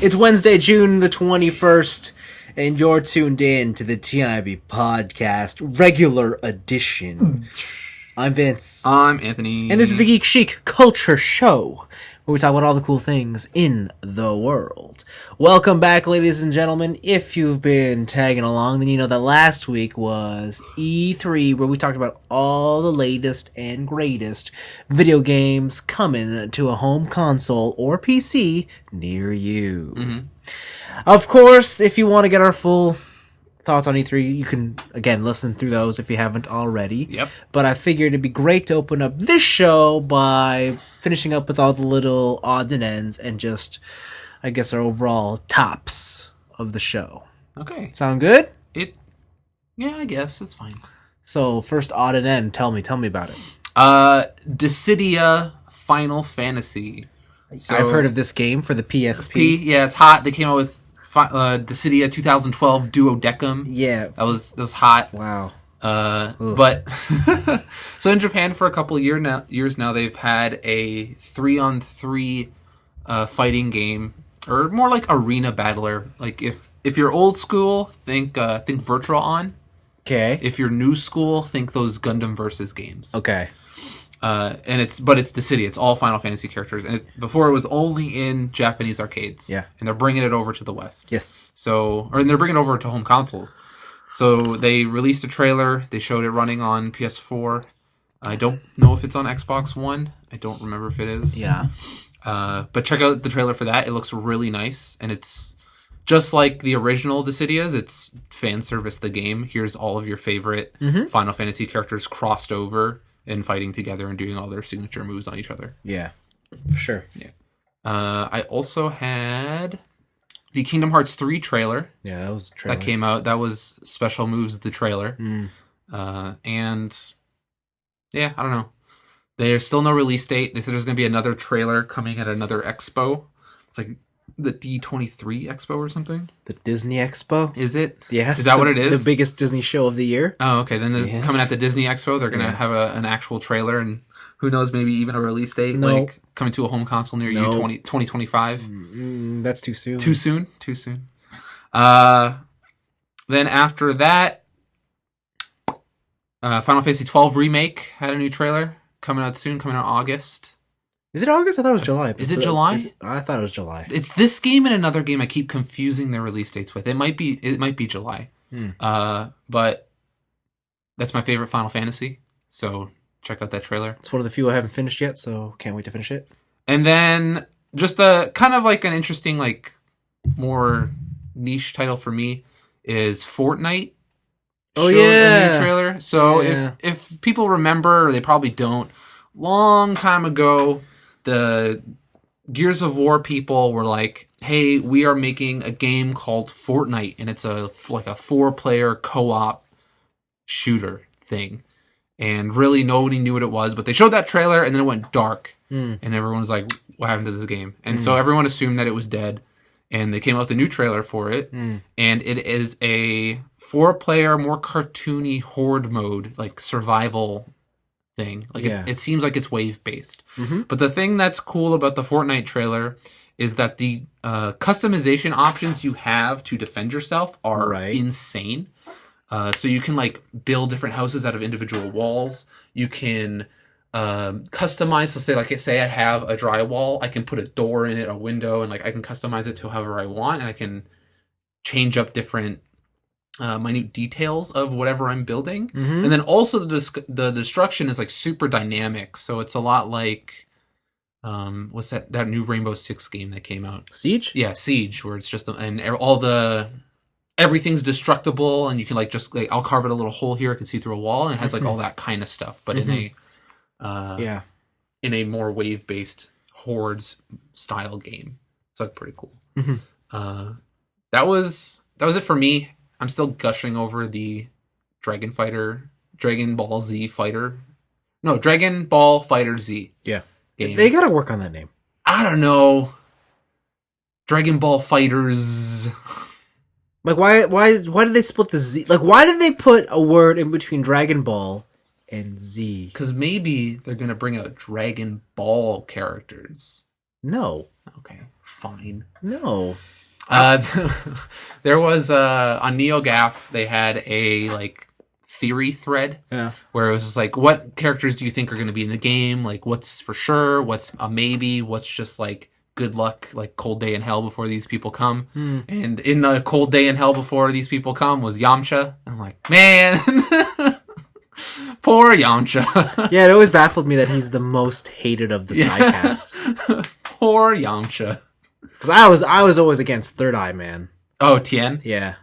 It's Wednesday, June the 21st, and you're tuned in to the tniab podcast, regular edition. I'm Vince. I'm Anthony. And this is the Geek Chic Culture Show, where we talk about all the cool things in the world. Welcome back, ladies and gentlemen. If you've been tagging along, then you know that last week was E3, where we talked about all the latest and greatest video games coming to a home console or PC near you. Mm-hmm. Of course, if you want to get our full thoughts on E3, you can, again, listen through those if you haven't already. Yep. But I figured it'd be great to open up this show by finishing up with all the little odds and ends and just, I guess, our overall tops of the show. Okay. Sound good? Yeah, I guess. It's fine. So, first odd and end, tell me about it. Dissidia Final Fantasy. So, I've heard of this game for the PSP. Yeah, it's hot. They came out with Dissidia 2012 Duodecim. Yeah. That was hot. Wow. But so in Japan for a couple of years now, they've had a 3-on-3 fighting game, or more like arena battler. Like if you're old school, think Virtual On. Okay. If you're new school, think those Gundam versus games. Okay. And it's Dissidia. It's all Final Fantasy characters. And before it was only in Japanese arcades. Yeah. And they're bringing it over to the West. Yes. And they're bringing it over to home consoles. So they released a trailer. They showed it running on PS4. I don't know if it's on Xbox One. I don't remember if it is. Yeah. But check out the trailer for that. It looks really nice. And it's just like the original Dissidias. It's fan service the game. Here's all of your favorite Final Fantasy characters crossed over and fighting together and doing all their signature moves on each other. Yeah. For sure. Yeah. I also had the Kingdom Hearts 3 trailer. Yeah, that was a trailer. That came out. That was Special Moves, the trailer. And yeah, I don't know. There's still no release date. They said there's going to be another trailer coming at another expo. It's like the D23 Expo or something. The Disney Expo? Is it? Yes. Is that what it is? The biggest Disney show of the year. Oh, okay. Then it's coming at the Disney Expo. They're going to have an actual trailer, and who knows, maybe even a release date. No. Like coming to a home console near you, 2025. That's too soon. Too soon. Then after that, Final Fantasy 12 Remake had a new trailer coming out soon, coming out August. Is it August? I thought it was July. Is it July? I thought it was July. It's this game and another game I keep confusing their release dates with. It might be July. But that's my favorite Final Fantasy. So check out that trailer. It's one of the few I haven't finished yet, so can't wait to finish it. And then just a kind of like an interesting, like more niche title for me is Fortnite. Oh, showed yeah. a new trailer. So if people remember, or they probably don't, long time ago, the Gears of War people were like, hey, we are making a game called Fortnite, and it's like a 4-player co-op shooter thing. And really nobody knew what it was, but they showed that trailer and then it went dark. And everyone was like, what happened to this game? And so everyone assumed that it was dead. And they came out with a new trailer for it. And it is a 4-player, more cartoony horde mode, like survival thing. Like it seems like it's wave based. But the thing that's cool about the Fortnite trailer is that the customization options you have to defend yourself are insane. So you can like build different houses out of individual walls. You can customize. So say I have a drywall, I can put a door in it, a window, and like I can customize it to however I want, and I can change up different minute details of whatever I'm building. And then also the destruction is like super dynamic. So it's a lot like what's that new Rainbow Six game that came out? Siege? Yeah, Siege, where it's just everything's destructible, and you can I'll carve it a little hole here, I can see through a wall, and it has like all that kind of stuff, but in a more wave based hordes style game. So it's pretty cool. That was it for me. I'm still gushing over the Dragon Ball Fighter Z. Yeah. Game. They gotta work on that name. I don't know. Dragon Ball Fighters. Like, why did they split the Z? Like, why did they put a word in between Dragon Ball and Z? Because maybe they're gonna bring out Dragon Ball characters. No. Okay. fine. No. There was on NeoGAF they had a like theory thread where it was just like, what characters do you think are going to be in the game? Like, what's for sure? What's a maybe? What's just like good luck, like cold day in hell before these people come? And in the cold day in hell before these people come was Yamcha. I'm like, man, poor Yamcha. Yeah, it always baffled me that he's the most hated of the sidecast. Poor Yamcha. Because I was always against Third Eye Man. Oh, Tien? Yeah.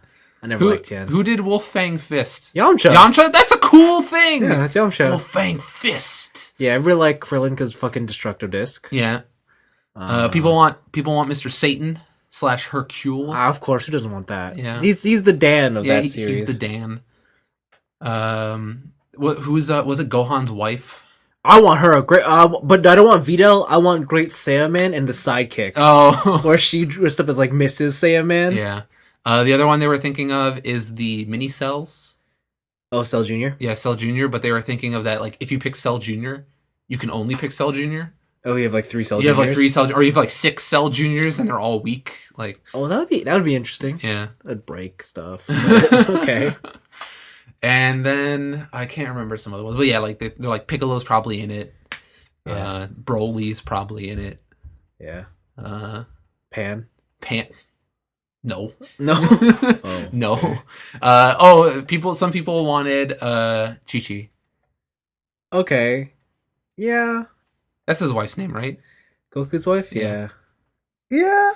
I never liked Tien. Who did Wolf Fang Fist? Yamcha. Yamcha? That's a cool thing! Yeah, that's Yamcha. Wolf Fang Fist. Yeah, everybody like Krillin fucking Destructo Disc. Yeah. People want Mr. Satan / Hercule. Of course, who doesn't want that? Yeah. He's the Dan of that series. He's the Dan. Was it Gohan's wife? I want her a great, but I don't want Videl. I want Great Saiyaman and the sidekick. Oh, where she dressed up as like Mrs. Saiyaman. Yeah. The other one they were thinking of is the mini cells. Oh, Cell Jr. Yeah, Cell Jr. But they were thinking of that like if you pick Cell Jr., you can only pick Cell Jr. Oh, you have like 3 Cell Juniors? You have like 3 Cell, or you have like 6 Cell Juniors, and they're all weak. Like, oh, that would be interesting. Yeah, that'd break stuff. Okay. And then I can't remember some other ones, but yeah, like they're like Piccolo's probably in it. Yeah. Broly's probably in it. Yeah. Pan. No. Oh. No. Some people wanted Chi-Chi. Okay. Yeah. That's his wife's name, right? Goku's wife? Yeah. Yeah.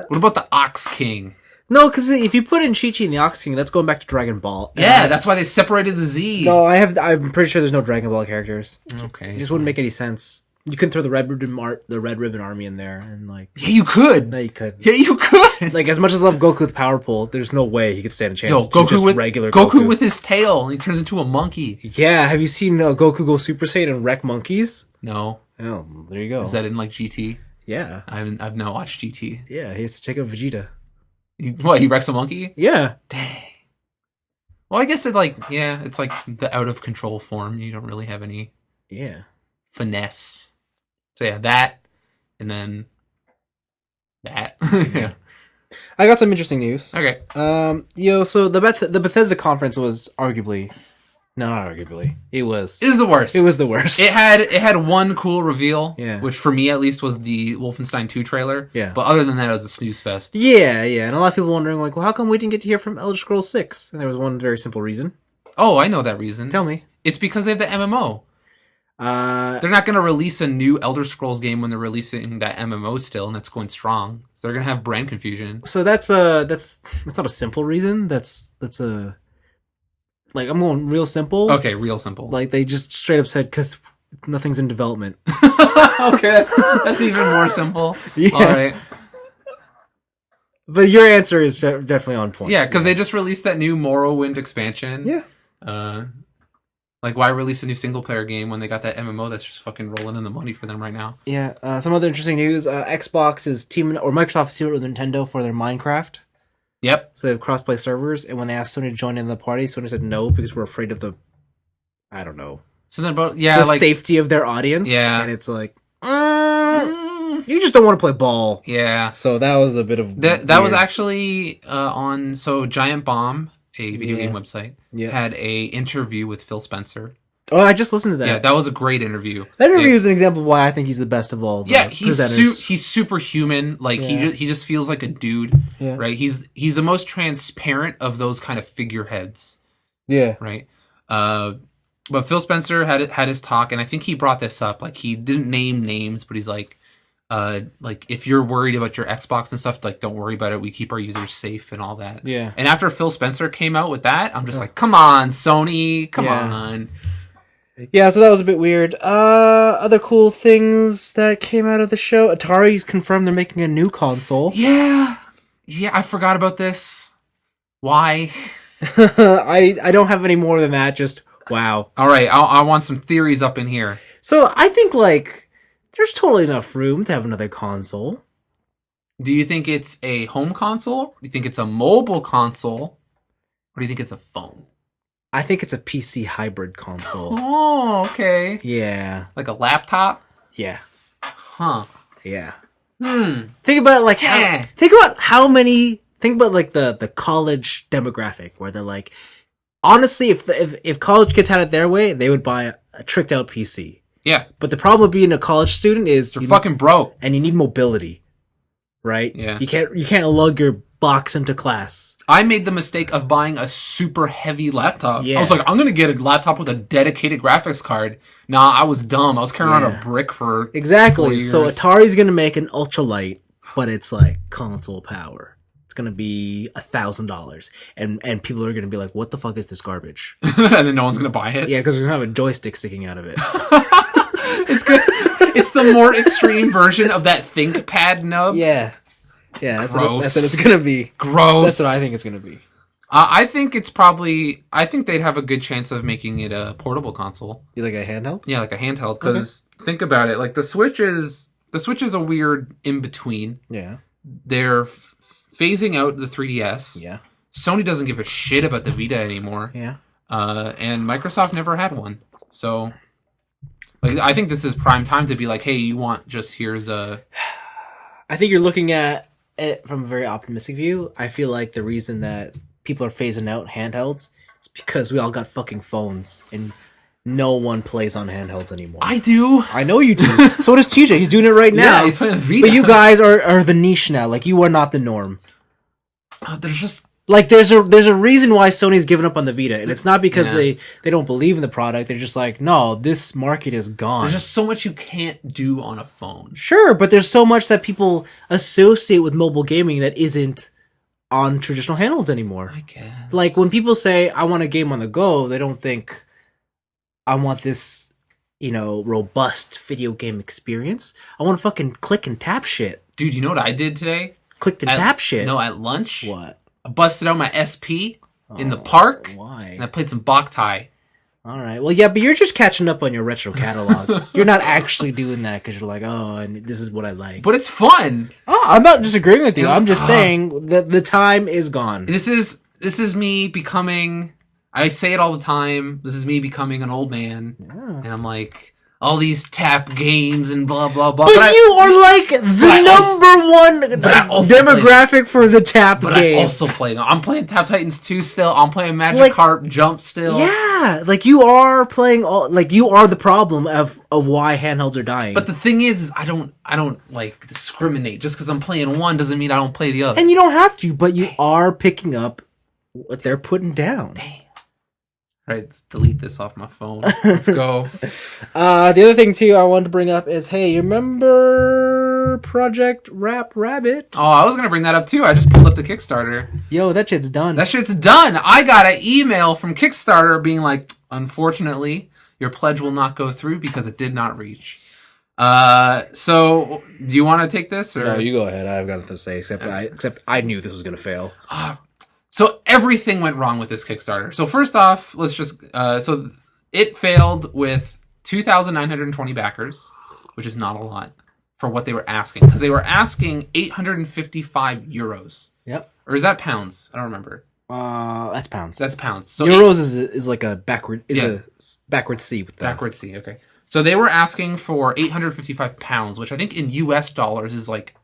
What about the Ox King? No, because if you put in Chi-Chi and the Ox King, that's going back to Dragon Ball. Yeah, that's why they separated the Z. No, I'm pretty sure there's no Dragon Ball characters. Okay. It just wouldn't make any sense. You couldn't throw the Red Ribbon Army in there and like. Yeah, you could. No, you could. Yeah, you could. Like, as much as I love Goku with Power Pull, there's no way he could stand a chance. Yo, Goku with regular Goku with his tail, and he turns into a monkey. Yeah, have you seen Goku go Super Saiyan and wreck monkeys? No. Oh, there you go. Is that in like GT? Yeah. I've not watched GT. Yeah, he has to take out Vegeta. He wrecks a monkey? Yeah. Dang. Well, I guess it's like the out of control form. You don't really have any finesse. So yeah, that, and then that. Yeah. I got some interesting news. Okay. So the Bethesda conference was arguably. No, not arguably. It was the worst. It was the worst. It had one cool reveal, yeah, which for me at least was the Wolfenstein 2 trailer. Yeah. But other than that, it was a snooze fest. Yeah, and a lot of people wondering like, well, how come we didn't get to hear from Elder Scrolls 6? And there was one very simple reason. Oh, I know that reason. Tell me. It's because they have the MMO. They're not going to release a new Elder Scrolls game when they're releasing that MMO still, and that's going strong. So they're going to have brand confusion. So that's not a simple reason. That's a. Like, I'm going real simple. Okay, real simple. Like, they just straight up said, because nothing's in development. Okay, that's even more simple. Yeah. All right. But your answer is definitely on point. Yeah, because they just released that new Morrowind expansion. Yeah. Like, why release a new single-player game when they got that MMO that's just fucking rolling in the money for them right now? Yeah. Some other interesting news. Xbox is Microsoft is teaming with Nintendo for their Minecraft. Yep. So they have crossplay servers, and when they asked Sony to join in the party, Sony said no because we're afraid of the, I don't know, something about the safety of their audience. Yeah, and it's like, you just don't want to play ball. Yeah. So that was a bit of that was actually on Giant Bomb, a video game website, had a interview with Phil Spencer. Oh, I just listened to that. Yeah, that was a great interview. That interview is an example of why I think he's the best of all. He's superhuman. Like he just feels like a dude. Yeah. Right. He's the most transparent of those kind of figureheads. Yeah. Right. But Phil Spencer had his talk, and I think he brought this up. Like, he didn't name names, but he's like if you're worried about your Xbox and stuff, like, don't worry about it. We keep our users safe and all that. Yeah. And after Phil Spencer came out with that, I'm just like, come on, Sony, come on. Yeah, so that was a bit weird. Other cool things that came out of the show. Atari's confirmed they're making a new console. Yeah, I forgot about this. Why? I don't have any more than that. Just wow. All right, I want some theories up in here. So I think like there's totally enough room to have another console. Do you think it's a home console? Do you think it's a mobile console? Or do you think it's a phone? I think it's a PC hybrid console. Oh, okay. Yeah. Like a laptop? Yeah. Huh. Yeah. Think about like how many. Think about like the college demographic where they're like, honestly, if college kids had it their way, they would buy a tricked out PC. Yeah. But the problem with being a college student is you're fucking broke, and you need mobility, right? Yeah. You can't lug your box into class. I made the mistake of buying a super heavy laptop. Yeah. I was like, I'm gonna get a laptop with a dedicated graphics card. Nah, I was dumb. I was carrying around a brick for exactly. 4 years. So Atari's gonna make an ultralight, but it's like console power. It's gonna be $1,000, and people are gonna be like, "What the fuck is this garbage?" And then no one's gonna buy it. Yeah, because there's gonna have a joystick sticking out of it. It's good. It's the more extreme version of that ThinkPad nub. Yeah. Yeah, that's what it's gonna be. Gross. That's what I think it's gonna be. I think it's probably. I think they'd have a good chance of making it a portable console. You like a handheld? Yeah, like a handheld. Because think about it, like the Switch is a weird in between. Yeah. They're phasing out the 3DS. Yeah. Sony doesn't give a shit about the Vita anymore. Yeah. And Microsoft never had one. So, like, I think this is prime time to be like, hey, you want just here's a. I think you're looking at it from a very optimistic view. I feel like the reason that people are phasing out handhelds is because we all got fucking phones and no one plays on handhelds anymore. I do. I know you do. So does TJ. He's doing it right now. Yeah, he's playing a Vita. But you guys are the niche now. Like, you are not the norm. There's just like there's a reason why Sony's given up on the Vita, and it's not because they don't believe in the product. They're just like, no, this market is gone. There's just so much you can't do on a phone. Sure, but there's so much that people associate with mobile gaming that isn't on traditional handhelds anymore. I guess. Like, when people say, I want a game on the go, they don't think, I want this, robust video game experience. I want to fucking click and tap shit. Dude, you know what I did today? Click and tap shit. No, at lunch. What? I busted out my SP in the park. Why? And I played some Boktai. All right. Well, yeah, but you're just catching up on your retro catalog. You're not actually doing that because you're like, oh, and this is what I like. But it's fun. Oh, I'm not disagreeing with you. I'm just saying that the time is gone. This is me becoming. I say it all the time. This is me becoming an old man, and I'm like, all these tap games and blah blah blah. But you are like the number one demographic for the tap game. I also play. I'm playing Tap Titans 2 still. I'm playing Magikarp Jump still. Yeah, like you are playing all. Like you are the problem of why handhelds are dying. But the thing is I don't like discriminate. Just because I'm playing one doesn't mean I don't play the other. And you don't have to, but you are picking up what they're putting down. Damn. Right, let's delete this off my phone. Let's go. The other thing too I wanted to bring up is, hey, you remember Project Rap Rabbit? Oh, I was gonna bring that up too. I just pulled up the Kickstarter. Yo, that shit's done. That shit's done. I got an email from Kickstarter being like, unfortunately, your pledge will not go through because it did not reach. So do you want to take this? Or? No, you go ahead. I've got nothing to say except I knew this was gonna fail. So everything went wrong with this Kickstarter. So first off, let's just so it failed with 2,920 backers, which is not a lot for what they were asking, because they were asking 855 euros. Yep. Or is that pounds? I don't remember. That's pounds. That's pounds. So euros is like a backward a backward C with that. Backward C. Okay. So they were asking for 855 pounds, which I think in US dollars is like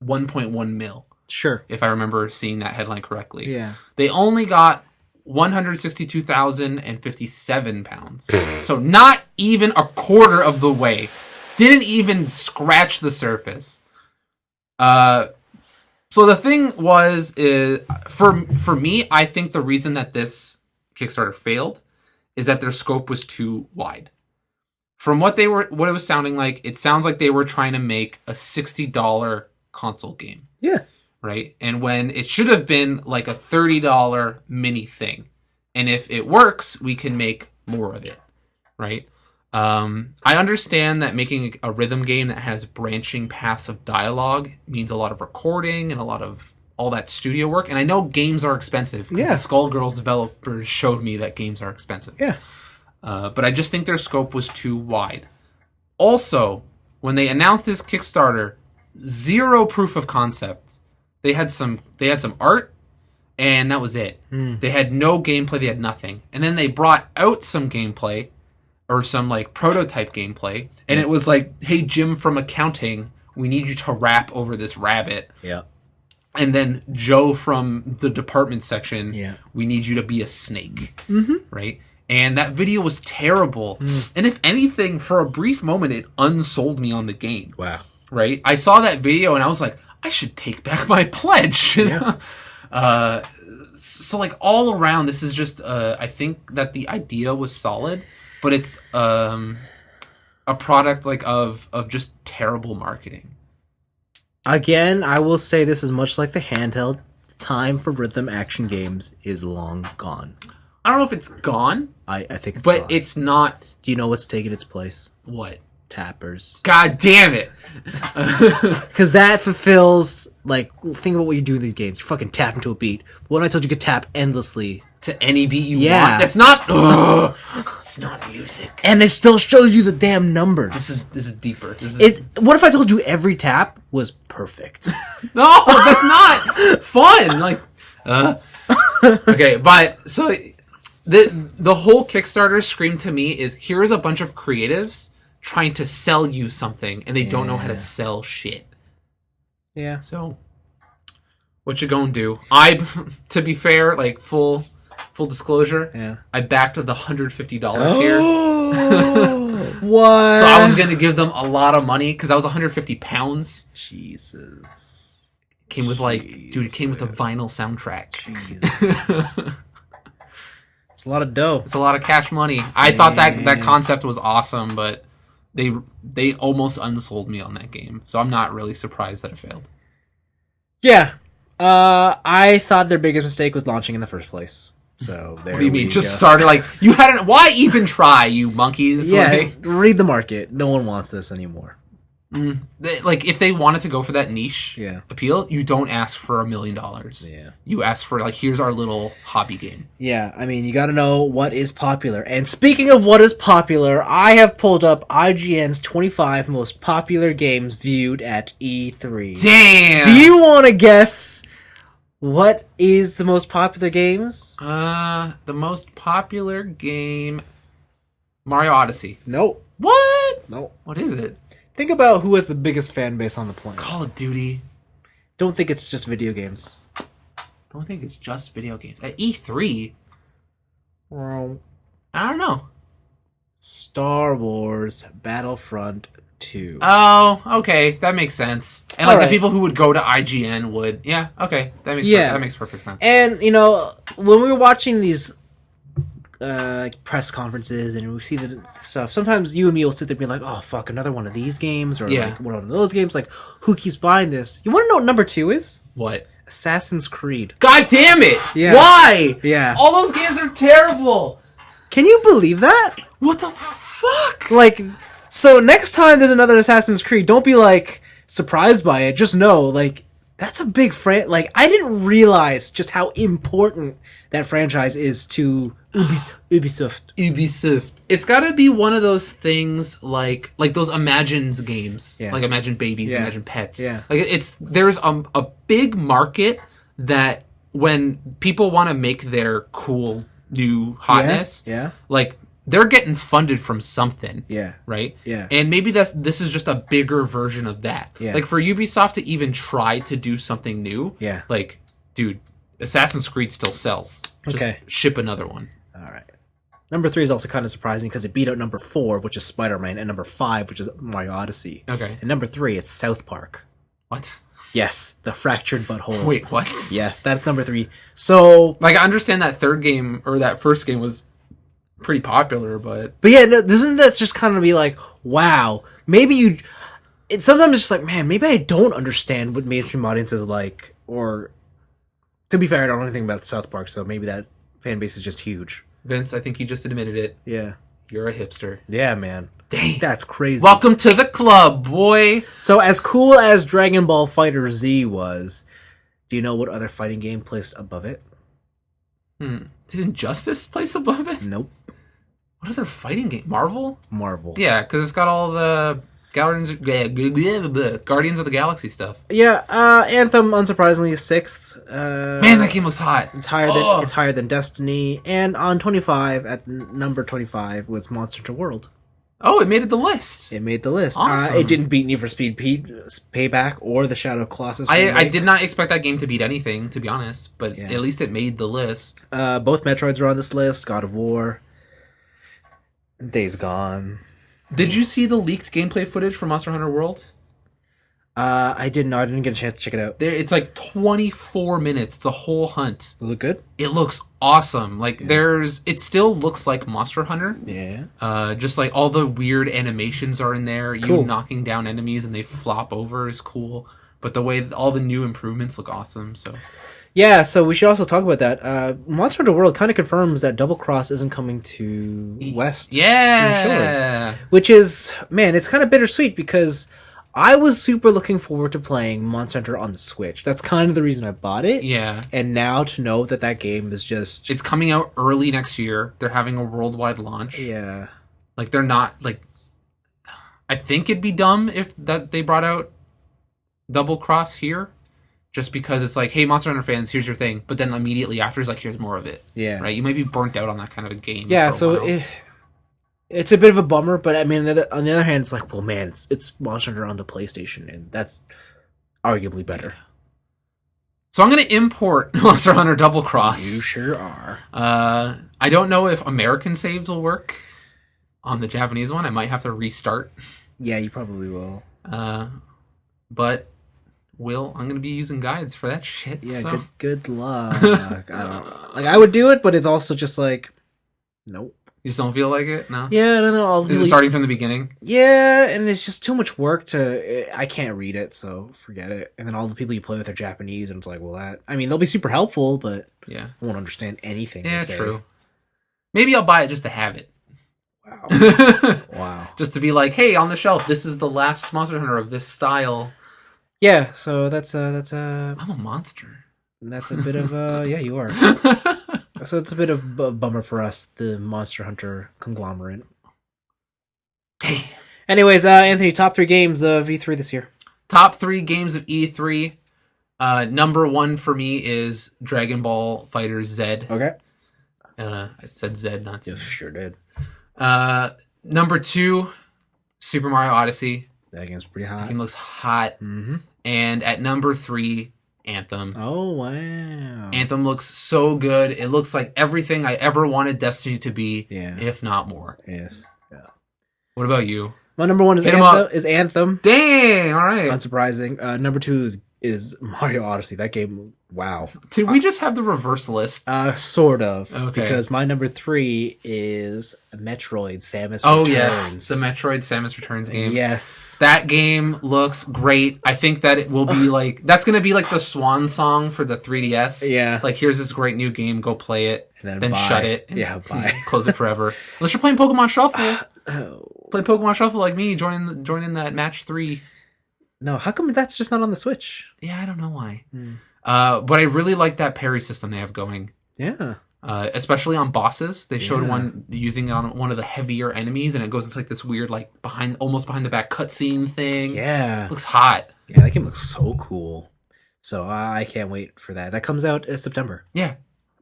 1.1 mil. Sure. If I remember seeing that headline correctly. Yeah. They only got 162,057 pounds. So not even a quarter of the way. Didn't even scratch the surface. So the thing was, for me, I think the reason that this Kickstarter failed is that their scope was too wide. From what it was sounding like, it sounds like they were trying to make a $60 console game. Yeah. Right? And when it should have been like a $30 mini thing. And if it works, we can make more of it. Right? I understand that making a rhythm game that has branching paths of dialogue means a lot of recording and a lot of all that studio work. And I know games are expensive, because the Skullgirls developers showed me that games are expensive. Yeah. But I just think their scope was too wide. Also, when they announced this Kickstarter, zero proof of concept. They had some art, and that was it. They had no gameplay. They had nothing. And then they brought out some gameplay, or some like prototype gameplay, and it was like, "Hey, Jim from accounting, we need you to rap over this rabbit. Yeah. And then Joe from the department section, yeah. we need you to be a snake. Mm-hmm. Right? And that video was terrible. And if anything, for a brief moment, it unsold me on the game. Wow. Right? I saw that video and I was like, I should take back my pledge. Yeah. So, like, all around, this is just, I think that the idea was solid, but it's a product, like, of just terrible marketing. Again, I will say this is much like the handheld. Time for rhythm action games is long gone. I don't know if it's gone. I think it's but gone. It's not. Do you know what's taking its place? What? Tappers. God damn it. Because that fulfills, like, think about what you do in these games. You fucking tap into a beat. What I told you could tap endlessly. To any beat you want? That's not... it's not music. And it still shows you the damn numbers. This is deeper. What if I told you every tap was perfect? No, that's not fun. Like, okay, but... So, the whole Kickstarter scream to me is, here's a bunch of creatives trying to sell you something, and they don't know how to sell shit. Yeah. So, what you gonna do? To be fair, like, full disclosure, I backed the $150 tier. What? So I was gonna give them a lot of money because I was 150 pounds. Jesus. Came with it came with a vinyl soundtrack. Jesus. It's a lot of dough. It's a lot of cash money. I thought that concept was awesome, but they almost unsold me on that game. So I'm not really surprised that it failed. Yeah. I thought their biggest mistake was launching in the first place. So there. What do you mean? Just started you hadn't. Why even try, you monkeys? Yeah, read the market. No one wants this anymore. Like, if they wanted to go for that niche appeal, you don't ask for $1 million. Yeah, you ask for, like, here's our little hobby game. Yeah, I mean, you got to know what is popular. And speaking of what is popular, I have pulled up IGN's 25 most popular games viewed at E3. Damn. Do you want to guess? What is the most popular games? The most popular game... Mario Odyssey. Nope. What? Nope. What is it? Think about who has the biggest fan base on the planet. Call of Duty. Don't think it's just video games. Don't think it's just video games. At E3? Well, I don't know. Star Wars Battlefront 2. Oh, okay. That makes sense. And, like, the people who would go to IGN would... Yeah, okay. That makes perfect sense. And, you know, when we were watching these press conferences and we see the stuff, sometimes you and me will sit there and be like, oh, fuck, another one of these games, or like one of those games. Like, who keeps buying this? You want to know what number 2 is? What? Assassin's Creed. God damn it! Yeah. Why? Yeah. All those games are terrible! Can you believe that? What the fuck? Like... So next time there's another Assassin's Creed, don't be, like, surprised by it. Just know, like, that's a big like, I didn't realize just how important that franchise is to Ubisoft. Ubisoft. It's gotta be one of those things like those Imagines games. Yeah. Like Imagine Babies, Imagine Pets. Yeah. Like, there's a big market that when people want to make their cool new hotness, like, they're getting funded from something. Yeah. Right? Yeah. And maybe this is just a bigger version of that. Yeah. Like, for Ubisoft to even try to do something new, like, dude, Assassin's Creed still sells. Just ship another one. All right. Number 3 is also kind of surprising because it beat out number 4, which is Spider-Man, and number 5, which is Mario Odyssey. Okay. And number 3, it's South Park. What? Yes, the fractured butthole. Wait, what? Yes, that's number 3. So, like, I understand that third game, or that first game was pretty popular, but yeah, no, doesn't that just kind of be like, wow, maybe sometimes it's just like, man, maybe I don't understand what mainstream audiences like, or, to be fair, I don't know anything about South Park, so maybe that fan base is just huge. Vince, I think you just admitted it. Yeah. You're a hipster. Yeah, man. Dang. That's crazy. Welcome to the club, boy! So, as cool as Dragon Ball Fighter Z was, do you know what other fighting game placed above it? Did Injustice place above it? Nope. What other fighting game? Marvel? Yeah, because it's got all the Guardians of the Galaxy stuff. Yeah, Anthem, unsurprisingly, is 6th. Man, that game looks hot. It's higher than Destiny. And on 25, at number 25, was Monster Hunter World. Oh, it made it the list. It made the list. Awesome. It didn't beat Need for Speed Payback or the Shadow of Colossus. I did not expect that game to beat anything, to be honest, but Yeah. at least it made the list. Both Metroids are on this list. God of War. Days Gone. Did you see the leaked gameplay footage from Monster Hunter World? I didn't know. I didn't get a chance to check it out. It's like 24 minutes. It's a whole hunt. Does it look good? It looks awesome. Like it still looks like Monster Hunter. Yeah. Just like all the weird animations are in there. Cool. You knocking down enemies and they flop over is cool. But the way all the new improvements look awesome. So yeah. So we should also talk about that. Monster Hunter World kind of confirms that Double Cross isn't coming to West. Yeah. Shores, which is, man, it's kind of bittersweet because I was super looking forward to playing Monster Hunter on the Switch. That's kind of the reason I bought it. Yeah. And now to know that game is just... It's coming out early next year. They're having a worldwide launch. Yeah. Like, they're not, like... I think it'd be dumb if they brought out Double Cross here. Just because it's like, hey, Monster Hunter fans, here's your thing. But then immediately after, it's like, here's more of it. Yeah. Right? You might be burnt out on that kind of a game. Yeah, so... It's a bit of a bummer, but I mean, on the other hand, it's like, well, man, it's Monster Hunter on the PlayStation, and that's arguably better. So I'm going to import Monster Hunter Double Cross. You sure are. I don't know if American saves will work on the Japanese one. I might have to restart. Yeah, you probably will. But I'm going to be using guides for that shit. Yeah, so. good luck. I would do it, but it's also just like, nope. You just don't feel like it? No? Yeah, and then Is it starting from the beginning? Yeah, and it's just too much work I can't read it, so forget it. And then all the people you play with are Japanese, and it's like, well, they'll be super helpful, but yeah, I won't understand anything. Yeah, true. Maybe I'll buy it just to have it. Wow. Wow. Just to be like, hey, on the shelf, this is the last Monster Hunter of this style. Yeah, so that's I'm a monster. That's a bit of yeah, you are. So it's a bit of a bummer for us, the Monster Hunter conglomerate. Damn. Anyways, Anthony, top 3 games of E3 this year. Top 3 games of E3. Number 1 for me is Dragon Ball FighterZ Z. Okay. I said Z, not Z. You sure did. Number 2, Super Mario Odyssey. That game's pretty hot. That game looks hot. Mm-hmm. And at number 3, Anthem. Oh, wow. Anthem looks so good. It looks like everything I ever wanted Destiny to be, if not more. Yes. Yeah. What about you? My number 1 is Anthem. Dang, all right. Unsurprising. Number 2 is Mario Odyssey. That game, wow. Did we just have the reverse list? Sort of. Okay. Because my number 3 is Metroid Samus Returns. Oh, yes. The Metroid Samus Returns game. Yes. That game looks great. I think that it will be like... That's going to be like the swan song for the 3DS. Yeah. Like, here's this great new game. Go play it. And then shut it. Yeah, bye. Close it forever. Unless you're playing Pokemon Shuffle. Play Pokemon Shuffle like me. Join in that match 3. No, how come that's just not on the Switch? Yeah, I don't know why. But I really like that parry system they have going. Yeah. Especially on bosses. They showed one using it on one of the heavier enemies, and it goes into like this weird, like almost behind the back cutscene thing. Yeah. Looks hot. Yeah, that game looks so cool. So I can't wait for that. That comes out in September. Yeah.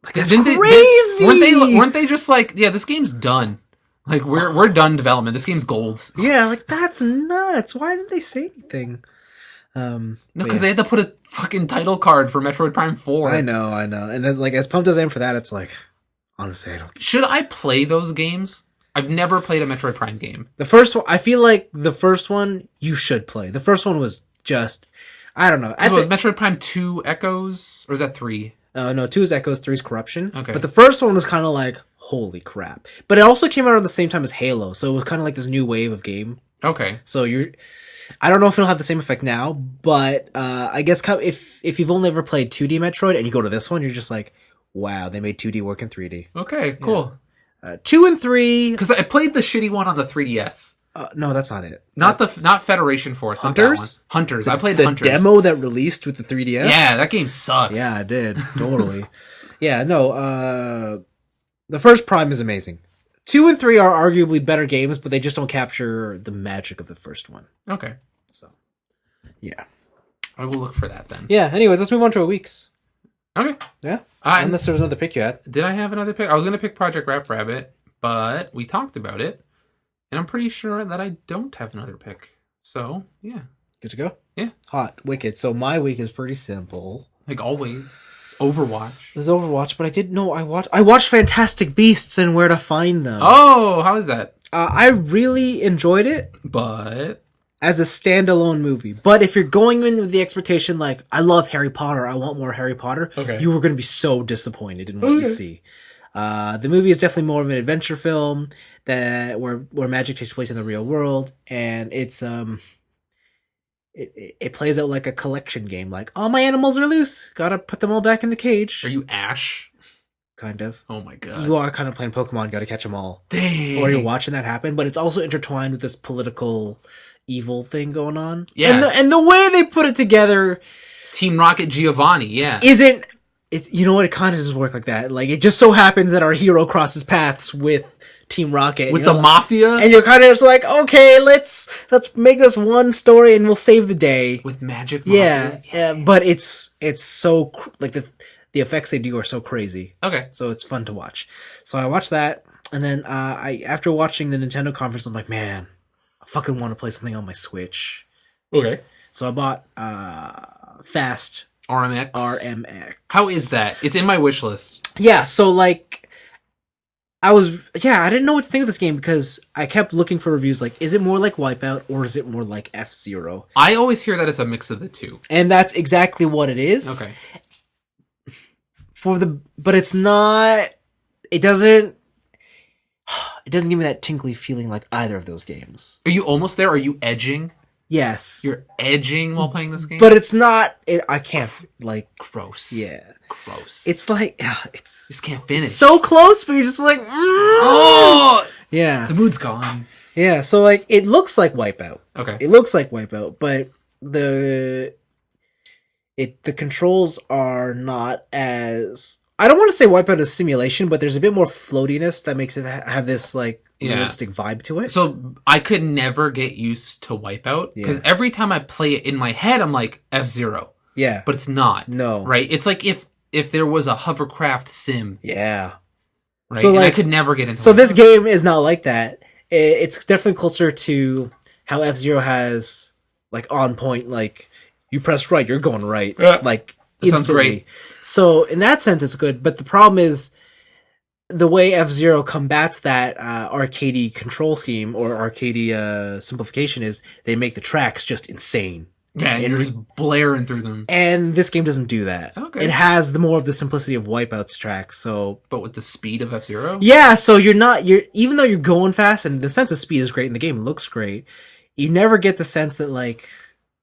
Like, that's crazy! Weren't they just like, yeah, this game's done. Like, we're done development. This game's gold. Yeah, like, that's nuts. Why didn't they say anything? No, because they had to put a fucking title card for Metroid Prime 4. I know. And then, like, as pumped as I am for that, it's like, honestly, I don't... Should I play those games? I've never played a Metroid Prime game. The first one, I feel like the first one you should play. The first one was just, I don't know. Was Metroid Prime 2 Echoes? Or is that 3? No, 2 is Echoes, 3 is Corruption. Okay. But the first one was kind of like, holy crap. But it also came out at the same time as Halo, so it was kind of like this new wave of game. Okay. So I don't know if it'll have the same effect now, but I guess if you've only ever played 2D Metroid and you go to this one, you're just like, wow, they made 2D work in 3D. Okay, cool. 2 and 3... Because I played the shitty one on the 3DS. No, that's not it. Not Federation Force. Hunters? Hunters. I played Hunters. The demo that released with the 3DS? Yeah, that game sucks. Yeah, it did. Totally. Yeah, no, the first Prime is amazing. 2 and 3 are arguably better games, but they just don't capture the magic of the first one. Okay. So, yeah. I will look for that then. Yeah, anyways, let's move on to our weeks. Okay. Yeah. Unless there was another pick you had. Did I have another pick? I was going to pick Project Rap Rabbit, but we talked about it. And I'm pretty sure that I don't have another pick. So, yeah. Good to go? Yeah. Hot. Wicked. So my week is pretty simple. Like always. It's Overwatch. There's Overwatch, but I didn't know I watched Fantastic Beasts and Where to Find Them. Oh, how is that? I really enjoyed it. But as a standalone movie. But if you're going in with the expectation, like, I love Harry Potter, I want more Harry Potter, you were going to be so disappointed in what you see. The movie is definitely more of an adventure film where magic takes place in the real world, and it's it plays out like a collection game. Like, all my animals are loose, gotta put them all back in the cage. Are you Ash? Kind of. Oh my god. You are kind of playing Pokemon, gotta catch them all. Dang. Or you're watching that happen, but it's also intertwined with this political evil thing going on. Yeah. And the way they put it together, Team Rocket Giovanni, yeah. isn't it? You know what? It kind of does work like that. Like, it just so happens that our hero crosses paths with Team Rocket with the mafia, and you're kind of just like, okay, let's make this one story and we'll save the day with magic mafia. Yeah, but it's so like the effects they do are so crazy. Okay, so it's fun to watch. So I watched that, and then after watching the Nintendo conference, I'm like, man, I fucking want to play something on my Switch. Okay, so I bought Fast RMX. How is that? It's in my wish list. Yeah, so like, I didn't know what to think of this game because I kept looking for reviews like, is it more like Wipeout or is it more like F-Zero? I always hear that it's a mix of the two. And that's exactly what it is. Okay. But it's not, it doesn't give me that tinkly feeling like either of those games. Are you almost there? Are you edging? Yes. You're edging while playing this game? But it's not, I can't, like... Gross. Yeah. Gross. It's like, just can't finish. It's so close, but you're just like... Oh! Yeah. The mood's gone. Yeah, so like, it looks like Wipeout. Okay. It looks like Wipeout, but the controls are not as... I don't want to say Wipeout is simulation, but there's a bit more floatiness that makes it have this, like, realistic vibe to it. So I could never get used to Wipeout because every time I play it in my head, I'm like F-Zero. Yeah. But it's not. No. Right? It's like if there was a hovercraft sim. Yeah. Right? So, like, I could never get into So Wipeout. This game is not like that. It's definitely closer to how F-Zero has, like, on point, like, you press right, you're going right. Like, that sounds great. So in that sense, it's good. But the problem is the way F-Zero combats that arcadey control scheme or arcadey simplification is they make the tracks just insane. Yeah, and you're just blaring through them. And this game doesn't do that. Okay. It has more of the simplicity of Wipeout's tracks. So, but with the speed of F-Zero? Yeah, so even though you're going fast and the sense of speed is great and the game looks great, you never get the sense that, like,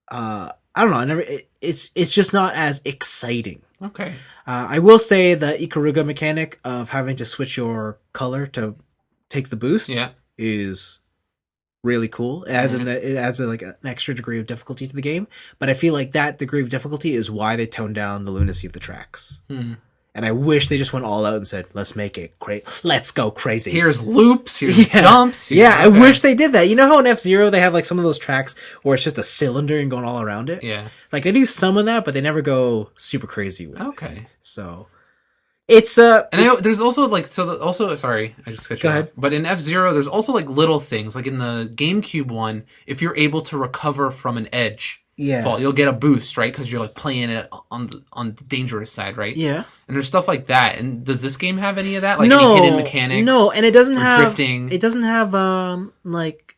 I don't know, it's just not as exciting. Okay. I will say the Ikaruga mechanic of having to switch your color to take the boost is really cool. It adds like an extra degree of difficulty to the game, but I feel like that degree of difficulty is why they toned down the lunacy of the tracks. And I wish they just went all out and said, let's make it let's go crazy. Here's loops, here's jumps. I wish they did that. You know how in F-Zero they have like some of those tracks where it's just a cylinder and going all around it? Yeah. Like they do some of that, but they never go super crazy with it. So it's and there's also like sorry, I just cut you go off. ahead. But in F-Zero there's also like little things. Like in the GameCube one, if you're able to recover from an edge fall, you'll get a boost, right? Because you're like playing it on the dangerous side, right? Yeah. And there's stuff like that. And does this game have any of that? Like any hidden mechanics? No, and it doesn't have drifting. It doesn't have like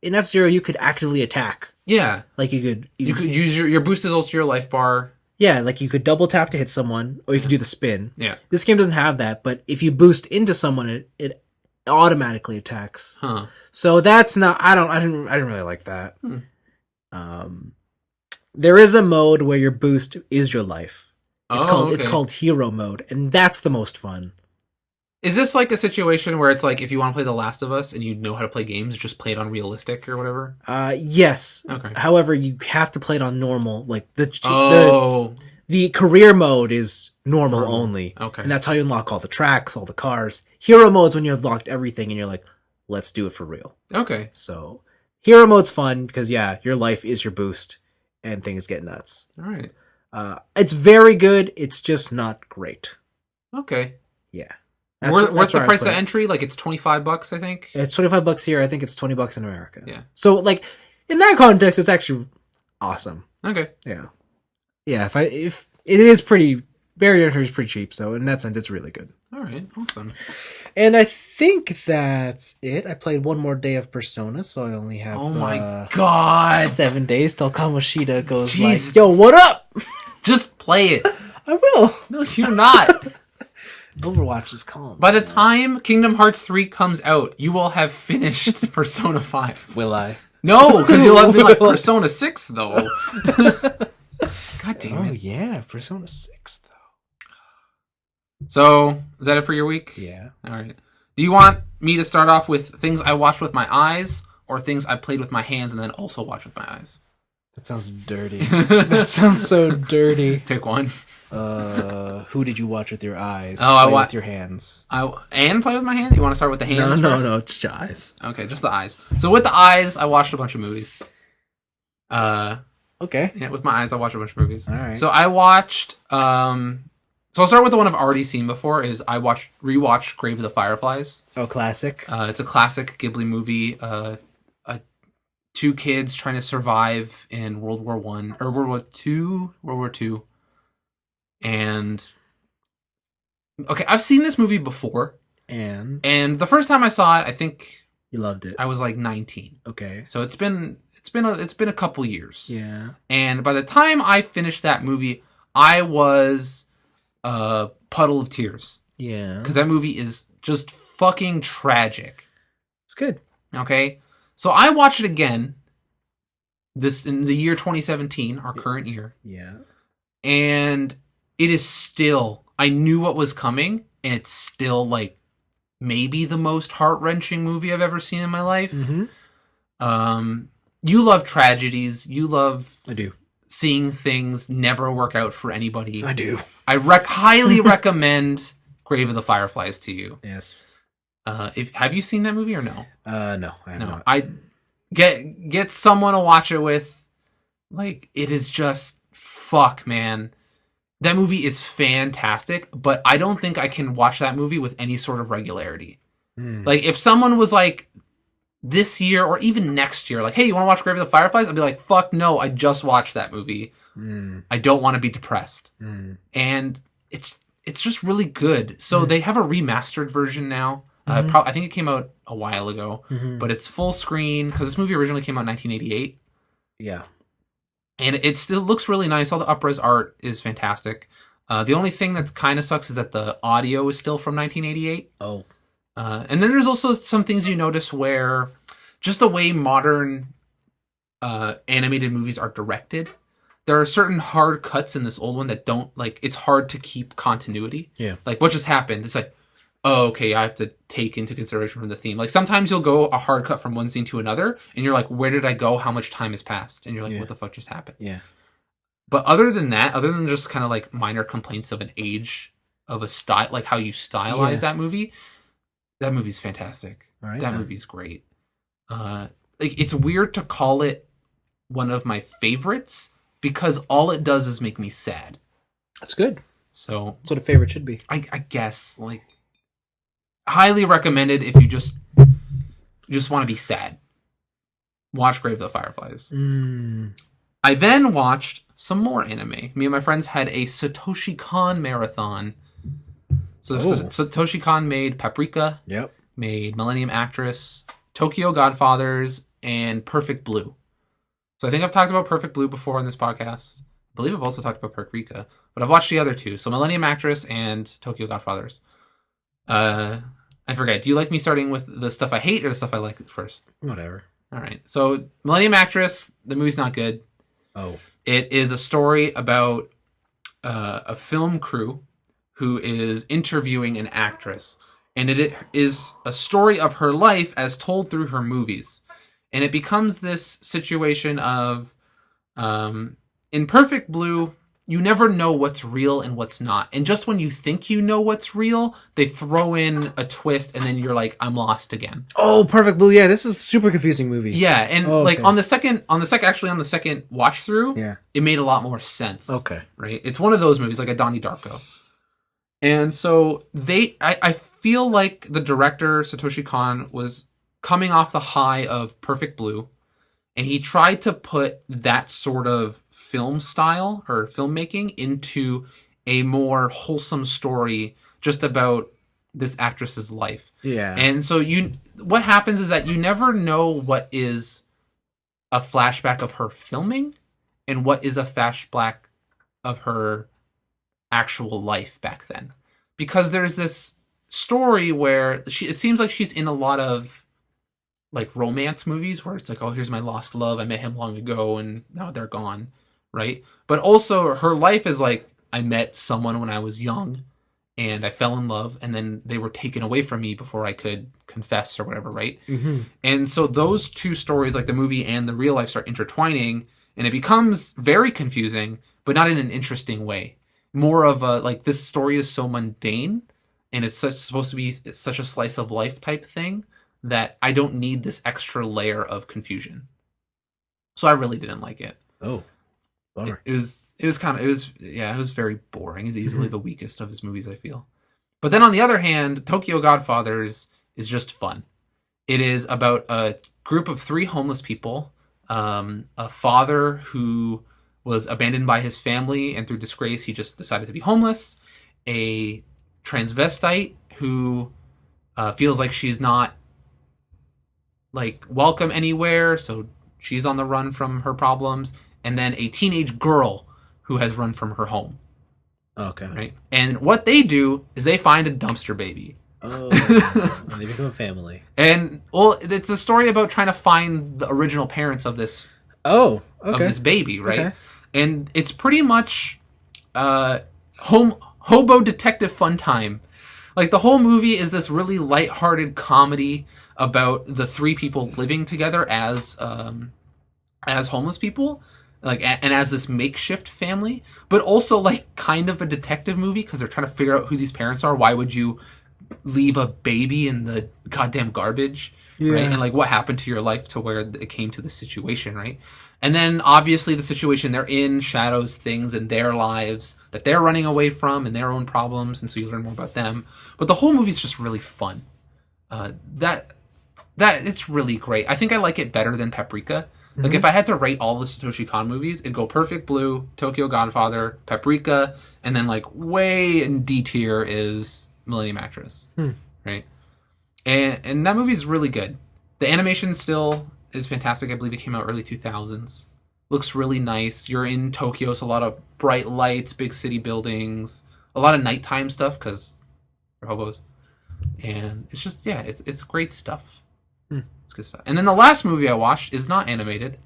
in F-Zero you could actively attack. Yeah. Like you could use your boost is also your life bar. Yeah, like you could double tap to hit someone, or you could do the spin. Yeah. This game doesn't have that, but if you boost into someone, it automatically attacks. Huh. So that's not. I didn't really like that. There is a mode where your boost is your life. It's called hero mode, and that's the most fun. Is this like a situation where it's like if you want to play The Last of Us and you know how to play games, just play it on realistic or whatever? Yes. Okay. However, you have to play it on normal. Like the career mode is normal only. Okay. And that's how you unlock all the tracks, all the cars. Hero mode's when you've unlocked everything and you're like, let's do it for real. Okay. So hero mode's fun because your life is your boost and things get nuts. All right. It's very good. It's just not great. Okay. Yeah. Worth the price of entry? Like, it's $25, I think? It's $25 here. I think it's $20 in America. Yeah. So, like, in that context, it's actually awesome. Okay. Yeah. Yeah, if it is pretty... Barrier entry is pretty cheap, so in that sense, it's really good. All right, awesome. And I think that's it. I played one more day of Persona, so I only have... Oh my god! 7 days till Kamoshida goes like, yo, what up? Just play it. I will. No, you're not. Overwatch is calm. By the time Kingdom Hearts 3 comes out, you will have finished Persona 5. Will I? No, because you'll have been like Persona 6, though. God damn it. Oh, yeah, Persona 6, though. So, is that it for your week? Yeah. All right. Do you want me to start off with things I watched with my eyes or things I played with my hands and then also watched with my eyes? That sounds dirty. That sounds so dirty. Pick one. Who did you watch with your eyes? Oh, I watched with your hands. And play with my hands? You want to start with the hands? No, just your eyes. Okay, just the eyes. So with the eyes, I watched a bunch of movies. Okay. Yeah, with my eyes, I watched a bunch of movies. All right. So I watched. So I'll start with the one I've already seen before. Rewatched Grave of the Fireflies. Oh, classic. It's a classic Ghibli movie. Two kids trying to survive in World War I or World War II. And okay, I've seen this movie before, and the first time I saw it, I think you loved it. I was like 19. Okay, so it's been a couple years. Yeah, and by the time I finished that movie, I was a puddle of tears. Yeah, because that movie is just fucking tragic. It's good. Okay, so I watched it again. This in the year 2017, our current year. Yeah, and it is still, I knew what was coming, and it's still, like, maybe the most heart-wrenching movie I've ever seen in my life. Mm-hmm. You love tragedies. You love... I do. Seeing things never work out for anybody. I do. I highly recommend Grave of the Fireflies to you. Yes. Have you seen that movie or no? No, I have not. I get someone to watch it with. Like, it is just... Fuck, man. That movie is fantastic, but I don't think I can watch that movie with any sort of regularity. Like, if someone was like, this year or even next year, like, hey, you want to watch Grave of the Fireflies? I'd be like, fuck no, I just watched that movie. I don't want to be depressed. And it's just really good. So they have a remastered version now. I think it came out a while ago, but it's full screen, because this movie originally came out in 1988. Yeah. And it still looks really nice. All the up-res art is fantastic. The only thing that kind of sucks is that the audio is still from 1988. Oh. And then there's also some things you notice where just the way modern animated movies are directed, there are certain hard cuts in this old one that don't, like, it's hard to keep continuity. Yeah. Like, what just happened? It's like, oh, okay, I have to take into consideration from the theme. Like, sometimes you'll go a hard cut from one scene to another, and you're like, where did I go? How much time has passed? And you're like, what the fuck just happened? Yeah. But other than that, other than just kind of like minor complaints of an age, of a style, like how you stylize that movie's fantastic. Right, that movie's great. Like, it's weird to call it one of my favorites, because all it does is make me sad. That's good. So that's what a favorite should be. I guess, like, highly recommended if you just want to be sad. Watch Grave of the Fireflies. I then watched some more anime. Me and my friends had a Satoshi Kon marathon. So Satoshi Kon made Paprika. Yep. Made Millennium Actress, Tokyo Godfathers, and Perfect Blue. So I think I've talked about Perfect Blue before on this podcast. I believe I've also talked about Paprika, but I've watched the other two. So Millennium Actress and Tokyo Godfathers. I forget. Do you like me starting with the stuff I hate or the stuff I like first? Whatever. All right. So Millennium Actress, the movie's not good. Oh. It is a story about a film crew who is interviewing an actress. And it is a story of her life as told through her movies. And it becomes this situation of, in Perfect Blue, you never know what's real and what's not. And just when you think you know what's real, they throw in a twist, and then you're like, I'm lost again. Oh, Perfect Blue. Yeah, this is a super confusing movie. Yeah, and on the second watch through, it made a lot more sense. Okay. Right? It's one of those movies, like a Donnie Darko. And so I feel like the director, Satoshi Kon, was coming off the high of Perfect Blue, and he tried to put that sort of film style or filmmaking into a more wholesome story just about this actress's life. Yeah. And so what happens is that you never know what is a flashback of her filming and what is a flashback of her actual life back then. Because there's this story where it seems like she's in a lot of like romance movies where it's like, oh, here's my lost love. I met him long ago and now they're gone. Right. But also her life is like, I met someone when I was young and I fell in love and then they were taken away from me before I could confess or whatever. Right. Mm-hmm. And so those two stories, like the movie and the real life, start intertwining and it becomes very confusing, but not in an interesting way. More of a, like, this story is so mundane and it's supposed to be such a slice of life type thing that I don't need this extra layer of confusion. So I really didn't like it. Oh, bummer. It was very boring. It's easily the weakest of his movies, I feel. But then on the other hand, Tokyo Godfathers is just fun. It is about a group of 3 homeless people, a father who was abandoned by his family, and through disgrace, he just decided to be homeless. A transvestite who feels like she's not like welcome anywhere, so she's on the run from her problems. And then a teenage girl who has run from her home. Okay. Right? And what they do is they find a dumpster baby. Oh, and they become a family. And, well, it's a story about trying to find the original parents of this. Oh, okay. Of this baby, right? Okay. And it's pretty much hobo detective fun time. Like, the whole movie is this really lighthearted comedy about the 3 people living together as homeless people, like, and as this makeshift family, but also like kind of a detective movie because they're trying to figure out who these parents are. Why would you leave a baby in the goddamn garbage? Yeah. Right? And like, what happened to your life to where it came to this situation, right? And then obviously the situation they're in shadows things in their lives that they're running away from and their own problems, and so you learn more about them. But the whole movie's just really fun. That it's really great. I think I like it better than Paprika. Like, if I had to rate all the Satoshi Kon movies, it'd go Perfect Blue, Tokyo Godfather, Paprika, and then, like, way in D tier is Millennium Actress. Right? And that movie's really good. The animation still is fantastic. I believe it came out early 2000s. Looks really nice. You're in Tokyo, so a lot of bright lights, big city buildings, a lot of nighttime stuff, because they're hobos. And it's just, yeah, it's great stuff. It's good stuff. And then the last movie I watched is not animated.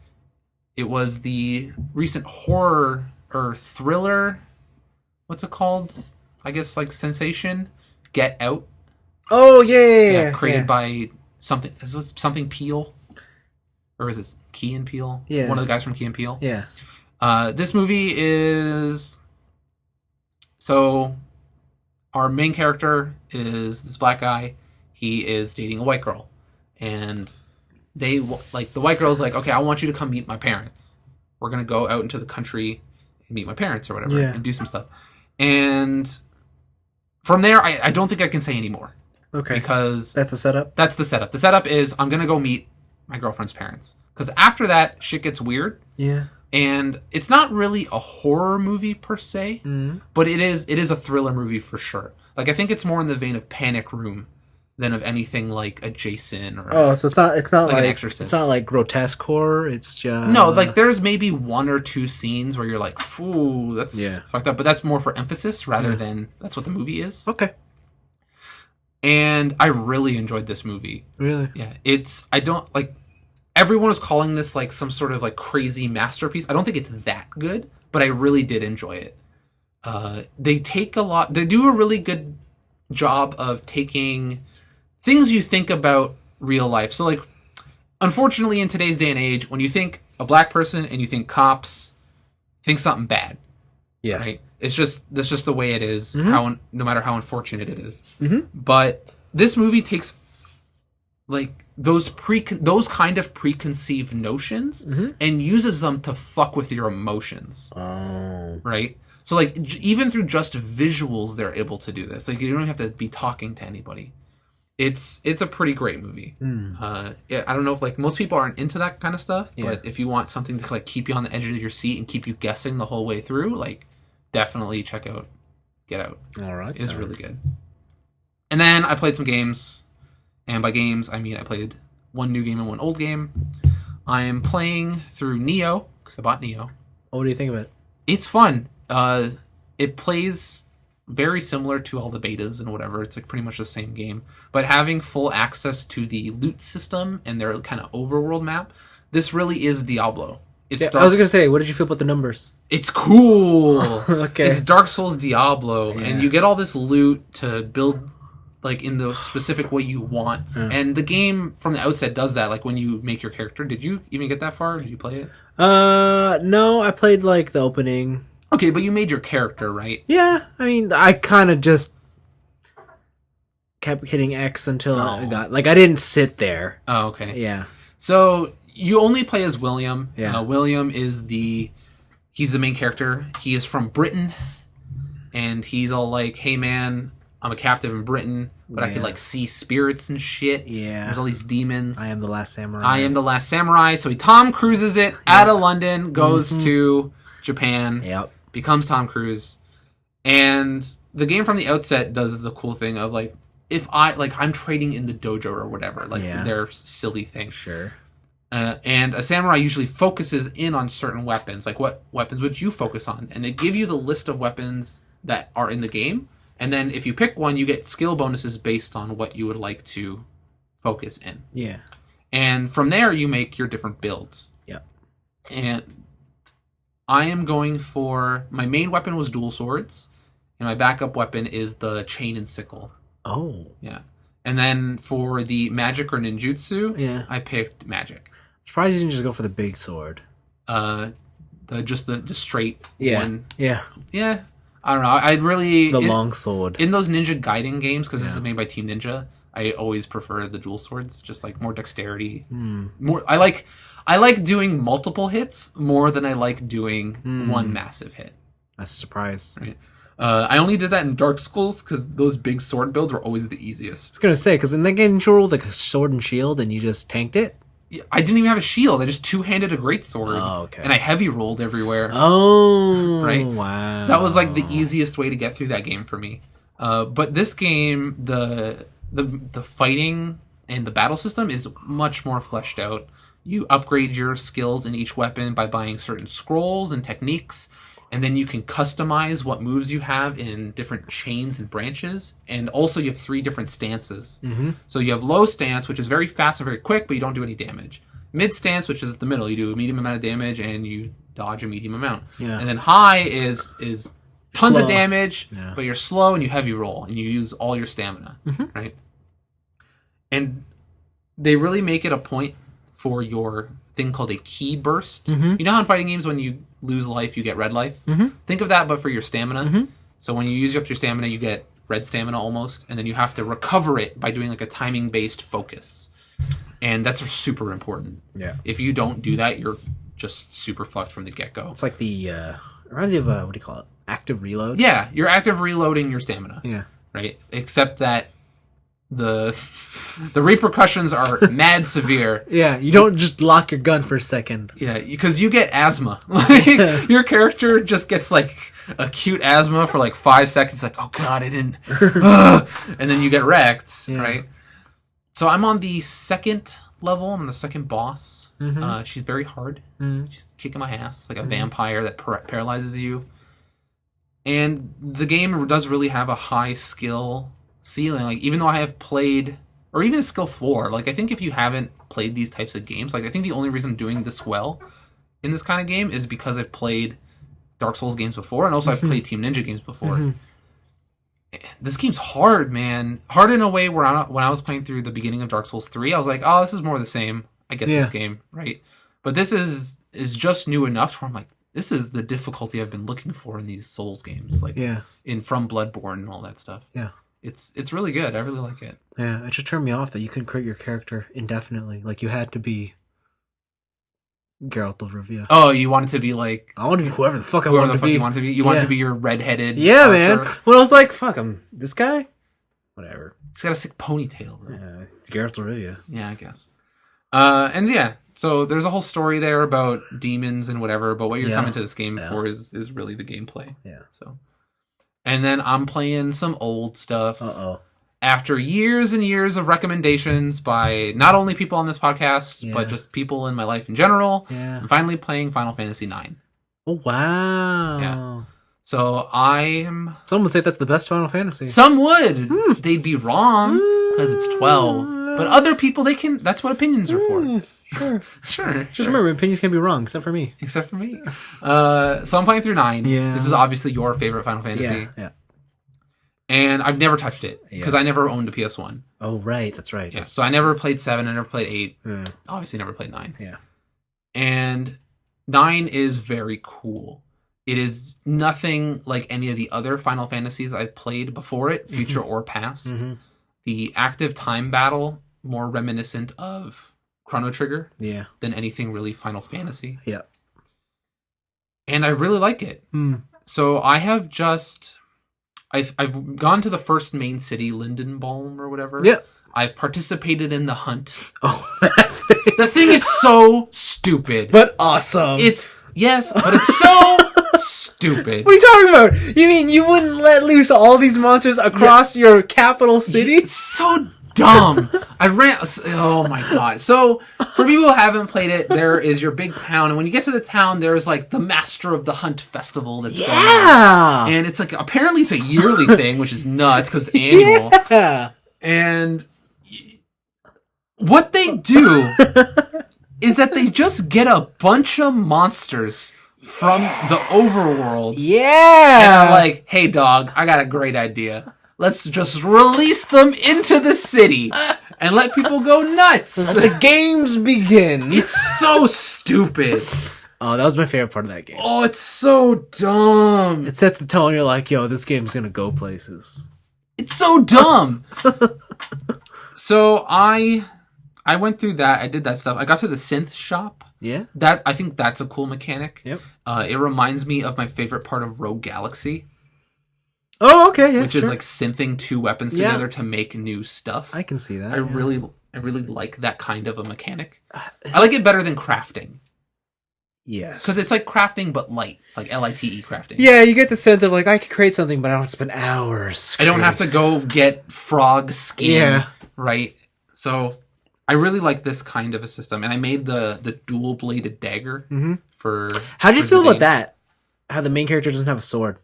It was the recent horror or thriller. What's it called? I guess like sensation. Get Out. Oh yeah. Created by something. Is this something Peele? Or is it Key and Peele? Yeah. One of the guys from Key and Peele. Yeah. This movie is so. Our main character is this black guy. He is dating a white girl. And they, like, the white girl's like, okay, I want you to come meet my parents. We're going to go out into the country and meet my parents or whatever and do some stuff. And from there, I don't think I can say anymore. Okay. Because that's the setup? That's the setup. The setup is I'm going to go meet my girlfriend's parents. Because after that, shit gets weird. Yeah. And it's not really a horror movie per se, but it is a thriller movie for sure. Like, I think it's more in the vein of Panic Room than of anything like a Jason or so it's not like an Exorcist. It's not like grotesque horror. It's just no, like there's maybe 1 or 2 scenes where you're like, "Ooh, that's fucked up," but that's more for emphasis rather than that's what the movie is. Okay. And I really enjoyed this movie. Really? Yeah, I don't like. Everyone is calling this like some sort of like crazy masterpiece. I don't think it's that good, but I really did enjoy it. They do a really good job of taking things you think about real life. So, like, unfortunately, in today's day and age, when you think a black person and you think cops, think something bad. Yeah. Right? That's just the way it is, no matter how unfortunate it is. But this movie takes, like, those kind of preconceived notions and uses them to fuck with your emotions. Oh. Right? So like even through just visuals, they're able to do this. Like you don't have to be talking to anybody. It's a pretty great movie. I don't know if like most people aren't into that kind of stuff, but if you want something to like keep you on the edge of your seat and keep you guessing the whole way through, like definitely check out Get Out. All right, it's really good. And then I played some games, and by games I mean I played one new game and one old game. I am playing through Neo because I bought Neo. What do you think of it? It's fun. It plays very similar to all the betas and whatever. It's like pretty much the same game. But having full access to the loot system and their kind of overworld map, this really is Diablo. I was going to say, what did you feel about the numbers? It's cool. Okay. It's Dark Souls Diablo. Yeah. And you get all this loot to build like in the specific way you want. Yeah. And the game from the outset does that. Like when you make your character. Did you even get that far? Did you play it? No, I played like the opening. Okay, but you made your character, right? Yeah, I mean, I kind of just kept hitting X until I got... Like, I didn't sit there. Oh, okay. Yeah. So, you only play as William. Yeah. William is he's the main character. He is from Britain, and he's all like, hey man, I'm a captive in Britain, but I could like see spirits and shit. Yeah. There's all these demons. I am the last samurai. So he Tom Cruises it out of London, goes to Japan. Yep. Becomes Tom Cruise, and the game from the outset does the cool thing of like if I'm trading in the dojo or whatever, like their silly thing. Sure. And a samurai usually focuses in on certain weapons, like what weapons would you focus on, and they give you the list of weapons that are in the game, and then if you pick one, you get skill bonuses based on what you would like to focus in. Yeah. And from there, you make your different builds. Yep. And I am going for... My main weapon was dual swords, and my backup weapon is the chain and sickle. Oh. Yeah. And then for the magic or ninjutsu, I picked magic. I'm surprised you didn't just go for the big sword. The straight one. Yeah. Yeah. I don't know. I'd really... The long sword. In those Ninja Gaiden games, because this is made by Team Ninja, I always prefer the dual swords. Just like more dexterity. More... I like doing multiple hits more than I like doing one massive hit. That's a surprise. Right. I only did that in Dark Souls because those big sword builds were always the easiest. I was going to say, because in that game you rolled like a sword and shield and you just tanked it? I didn't even have a shield. I just two-handed a greatsword. Oh, okay. And I heavy rolled everywhere. Oh, right? Wow. That was like the easiest way to get through that game for me. But this game, the fighting and the battle system is much more fleshed out. You upgrade your skills in each weapon by buying certain scrolls and techniques, and then you can customize what moves you have in different chains and branches. And also you have 3 different stances. Mm-hmm. So you have low stance, which is very fast and very quick, but you don't do any damage. Mid stance, which is the middle. You do a medium amount of damage and you dodge a medium amount. Yeah. And then high is tons of damage, but you're slow and you heavy roll, and you use all your stamina, right? And they really make it a point for your thing called a ki burst. You know how in fighting games when you lose life, you get red life? Think of that, but for your stamina. So when you use up your stamina, you get red stamina almost, and then you have to recover it by doing like a timing-based focus. And that's super important. Yeah. If you don't do that, you're just super fucked from the get-go. It's like the, reminds you of, what do you call it? Active reload? Yeah, you're active reloading your stamina. Yeah. Right? Except that the repercussions are mad severe. Yeah, you don't just lock your gun for a second. Yeah, because you get asthma. Like your character just gets like acute asthma for like 5 seconds. Like, oh god, I didn't. And then you get wrecked, right? So I'm on the 2nd level. I'm on the 2nd boss. She's very hard. She's kicking my ass like a vampire that paralyzes you. And the game does really have a high skill ceiling. Like even though I have played, or even a skill floor, like I think if you haven't played these types of games, like I think the only reason I'm doing this well in this kind of game is because I've played Dark Souls games before, and also I've played Team Ninja games before. This game's hard, man. Hard in a way where when I was playing through the beginning of Dark Souls 3, I was like, oh, this is more of the same. I get this game, right? But this is just new enough where I'm like, this is the difficulty I've been looking for in these Souls games, like from Bloodborne and all that stuff. Yeah. It's really good. I really like it. Yeah, it just turned me off that you couldn't create your character indefinitely. Like, you had to be Geralt of Rivia. Oh, you want it to be like... I want to be whoever the fuck I want to be. You want it to be? You want it to be your redheaded Yeah, archer? man. When I was like, fuck, I'm this guy? Whatever. He's got a sick ponytail. Bro. Yeah, it's Geralt of Rivia. Yeah, I guess. And yeah, so there's a whole story there about demons and whatever, but what you're coming to this game for is really the gameplay. Yeah. So, and then I'm playing some old stuff. Uh-oh. After years and years of recommendations by not only people on this podcast, but just people in my life in general, I'm finally playing Final Fantasy IX. Oh, wow. Yeah. So I am... Some would say that's the best Final Fantasy. Some would. They'd be wrong because it's 12. But other people, they can... That's what opinions are for. Sure. Sure. Just remember, opinions can be wrong, except for me. Except for me. So I'm playing through 9. Yeah. This is obviously your favorite Final Fantasy. Yeah. And I've never touched it because I never owned a PS1. Oh, right. That's right. Yeah. So I never played 7. I never played 8. Yeah. Obviously never played 9. Yeah. And 9 is very cool. It is nothing like any of the other Final Fantasies I've played before it, future or past. Mm-hmm. The active time battle, more reminiscent of Chrono Trigger than anything really Final Fantasy. Yeah. And I really like it. So I have just... I've gone to the first main city, Lindenbaum or whatever. Yeah. I've participated in the hunt. Oh, the thing is so stupid. But awesome. Yes, but it's so stupid. What are you talking about? You mean you wouldn't let loose all these monsters across your capital city? It's so dumb. Oh my god. So, for people who haven't played it, there is your big town, and when you get to the town, there's like the Master of the Hunt festival that's going on. And it's like, apparently it's a yearly thing, which is nuts, because it's annual. Yeah. And what they do is that they just get a bunch of monsters from the overworld. Yeah. And I'm like, hey dog, I got a great idea. Let's just release them into the city and let people go nuts. Let the games begin. It's so stupid. Oh, that was my favorite part of that game. Oh, it's so dumb. It sets the tone. You're like, yo, this game's gonna go places. It's so dumb. So I went through that. I did that stuff. I got to the synth shop. Yeah. I think that's a cool mechanic. Yep. It reminds me of my favorite part of Rogue Galaxy. Oh, okay, yeah, which is like synthing two weapons together to make new stuff. I can see that. I really like that kind of a mechanic. I like it better than crafting. Yes. Because it's like crafting, but light. Like LITE crafting. Yeah, you get the sense of like, I could create something, but I don't have to spend hours. I don't have to go get frog skin. Yeah. Right? So I really like this kind of a system. And I made the dual-bladed dagger for... How'd you feel about that? How the main character doesn't have a sword?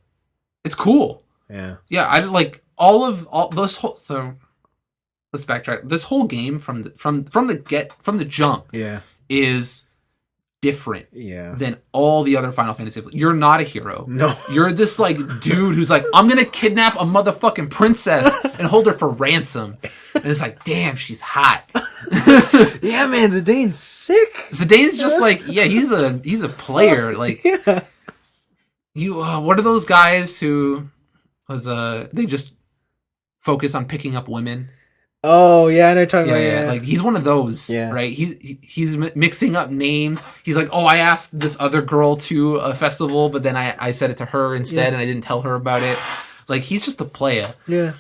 It's cool. Yeah. Yeah, I like all this whole... So, let's backtrack. This whole game from the jump is different than all the other Final Fantasy. You're not a hero. No. You're this like dude who's like, I'm gonna kidnap a motherfucking princess and hold her for ransom. And it's like, damn, she's hot. Yeah, man, Zidane's sick. Zidane's just like, yeah, he's a player. Like, what are those guys who they just focus on picking up women? Oh, yeah, I know you're talking about. Yeah, like he's one of those, right? He's mixing up names. He's like, oh, I asked this other girl to a festival, but then I said it to her instead, and I didn't tell her about it. Like, he's just a player. Yeah.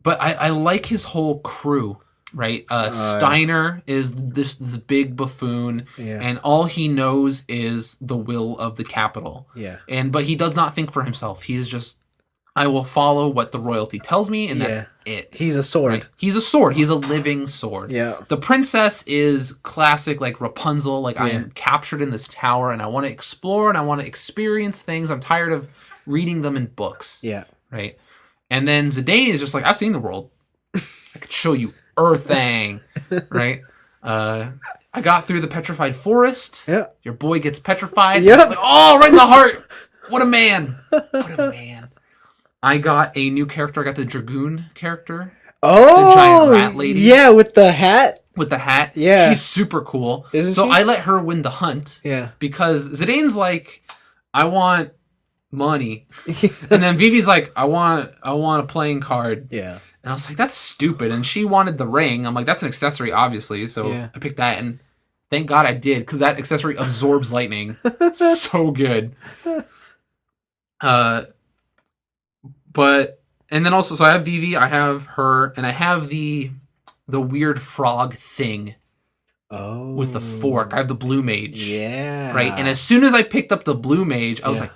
But I like his whole crew, right? Steiner is this big buffoon, and all he knows is the will of the capital. Yeah. But he does not think for himself. He is just, I will follow what the royalty tells me, and that's it. He's a sword. Right? He's a sword. He's a living sword. Yeah. The princess is classic, like Rapunzel. Like, I am captured in this tower, and I want to explore, and I want to experience things. I'm tired of reading them in books. Yeah. Right? And then Zidane is just like, I've seen the world. I could show you everything. Right? I got through the petrified forest. Yeah. Your boy gets petrified. Yeah. Like, oh, right in the heart. What a man. What a man. I got a new character. I got the Dragoon character. Oh, the giant rat lady. Yeah, with the hat. With the hat. Yeah. She's super cool. Isn't she? I let her win the hunt. Yeah. Because Zidane's like, I want money. And then Vivi's like, I want a playing card. Yeah. And I was like, that's stupid. And she wanted the ring. I'm like, that's an accessory, obviously. So I picked that. And Thank God I did, because that accessory absorbs lightning. So good. But and then also, so I have Vivi, I have her, and I have the weird frog thing. Oh. With the fork. I have the blue mage. Yeah. Right? And as soon as I picked up the blue mage, I was like,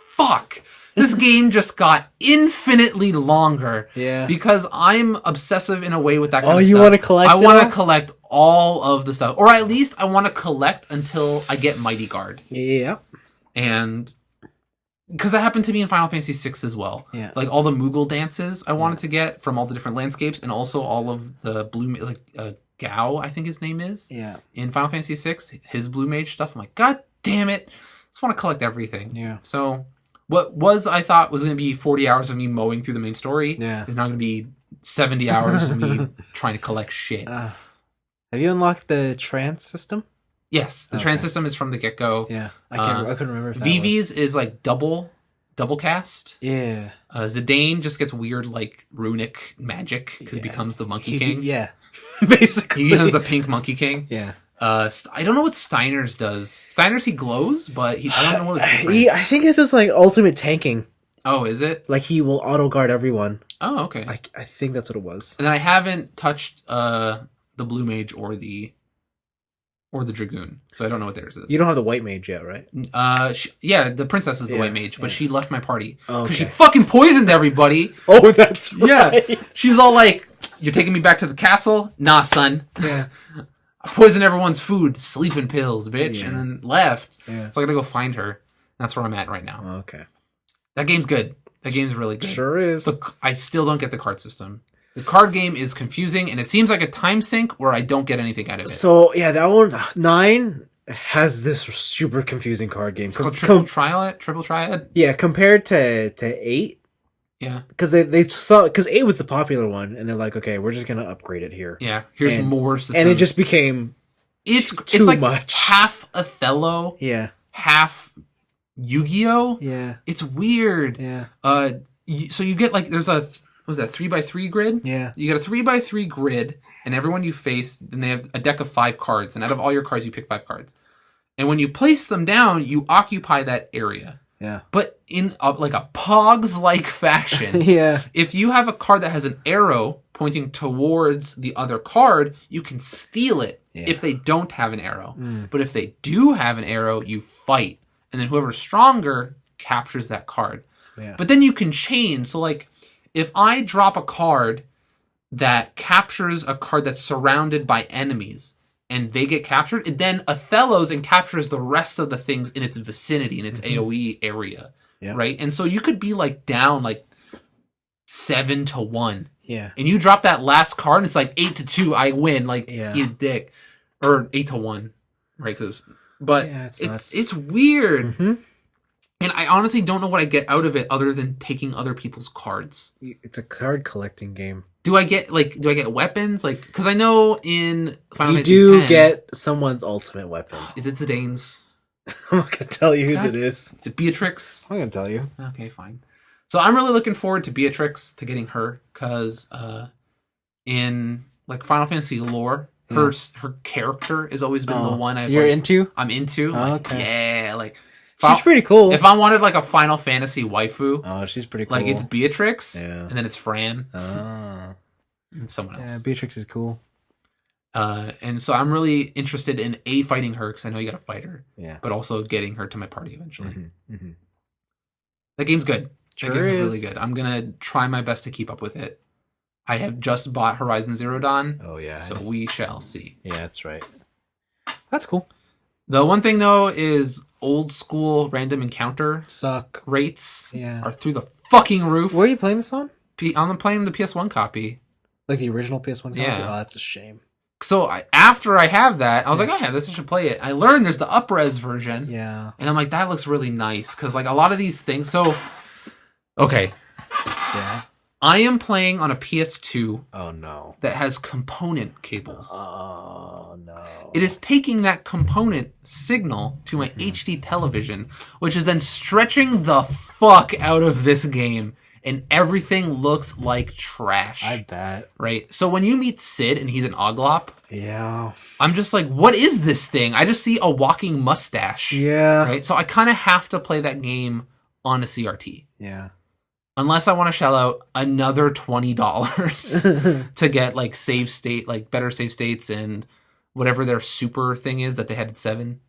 fuck! This game just got infinitely longer. Yeah. Because I'm obsessive in a way with that kind of stuff. Oh, you want to collect I want to collect all of the stuff. Or at least I want to collect until I get Mighty Guard. Yeah. And because that happened to me in Final Fantasy VI as well. Yeah. Like all the Moogle dances I wanted to get from all the different landscapes, and also all of the blue, like Gao, I think his name is. Yeah. In Final Fantasy VI, his blue mage stuff. I'm like, God damn it! I just want to collect everything. Yeah. So what I thought was going to be 40 hours of me mowing through the main story is now going to be 70 hours of me trying to collect shit. Have you unlocked the trance system? Yes, the trance system is from the get go. Yeah, I couldn't remember. If that Vivi's is like double cast. Yeah. Zidane just gets weird like runic magic because he becomes the Monkey King. Yeah. Basically, he becomes the pink Monkey King. Yeah. I don't know what Steiner's does. Steiner's he glows, but I don't know what it's different. I think it's just like ultimate tanking. Oh, is it? Like he will auto guard everyone. Oh, okay. I think that's what it was. And then I haven't touched the blue mage or the dragoon, so I don't know what theirs is. You don't have the white mage yet, right? The princess is the white mage, but she left my party because she fucking poisoned everybody. Oh, that's right. Yeah, she's all like, "You're taking me back to the castle? Nah, son. Yeah, I poisoned everyone's food, sleeping pills, bitch," and then left. Yeah. So I gotta go find her. That's where I'm at right now. Okay. That game's good. That game's really good. Sure is. But I still don't get the card system. The card game is confusing, and it seems like a time sink where I don't get anything out of it. So, yeah, that one, 9 has this super confusing card game. It's called Triple Triad? Yeah, compared to 8. Yeah. Because they saw, because 8 was the popular one, and they're like, okay, we're just going to upgrade it here. Yeah, here's more systems. And it just became it's like much. Half Othello. Yeah. Half Yu-Gi-Oh! Yeah. It's weird. Yeah. So you get like, there's a... Was that 3x3 grid? Yeah. You get a 3x3 grid, and everyone you face, and they have a deck of 5 cards, and out of all your cards, you pick 5 cards. And when you place them down, you occupy that area. Yeah. But in like a Pogs-like fashion. Yeah. If you have a card that has an arrow pointing towards the other card, you can steal it if they don't have an arrow. But if they do have an arrow, you fight. And then whoever's stronger captures that card. Yeah. But then you can chain. So like, if I drop a card that captures a card that's surrounded by enemies and they get captured, it then Othello's and captures the rest of the things in its vicinity, in its AoE area. Yeah. Right? And so you could be like down like 7-1. Yeah. And you drop that last card and it's like 8-2, I win. Like, eat a dick. Or 8-1. Right? But it's weird. Mm-hmm. And I honestly don't know what I get out of it other than taking other people's cards. It's a card collecting game. Do I get weapons? Like, because I know in Final Fantasy you do 10, get someone's ultimate weapon. Is it Zidane's? I'm not gonna tell you whose it is. Is it Beatrix? I'm gonna tell you. Okay, fine. So I'm really looking forward to Beatrix, to getting her, because in like Final Fantasy lore, her character has always been the one I'm into. I'm into. Okay. Like. She's pretty cool. If I wanted like a Final Fantasy waifu, she's pretty cool. Like it's Beatrix, and then it's Fran, and someone else. Yeah, Beatrix is cool. And so I'm really interested in fighting her because I know you got to fight her. Yeah. But also getting her to my party eventually. Mm-hmm. Mm-hmm. That game's good. Sure that game's is. really good. I'm gonna try my best to keep up with it. I have just bought Horizon Zero Dawn. Oh yeah. So we shall see. Yeah, that's right. That's cool. The one thing though is old school random encounter rates are through the fucking roof. Where are you playing this on? I'm playing the PS1 copy. Like the original PS1 copy? Yeah. Oh, that's a shame. So after I have that, I was like, I have this, I should play it. I learned there's the up-res version. Yeah. And I'm like, that looks really nice. Because like a lot of these things... So, okay. Yeah. I am playing on a PS2. Oh, no. That has component cables. Oh, no. It is taking that component signal to my HD television, which is then stretching the fuck out of this game and everything looks like trash. I bet. Right? So when you meet Sid and he's an Oglop, yeah, I'm just like, what is this thing? I just see a walking mustache. Yeah. Right? So I kind of have to play that game on a CRT. Yeah. Unless I want to shell out another $20 to get like save state, like better save states and whatever their super thing is that they had at 7.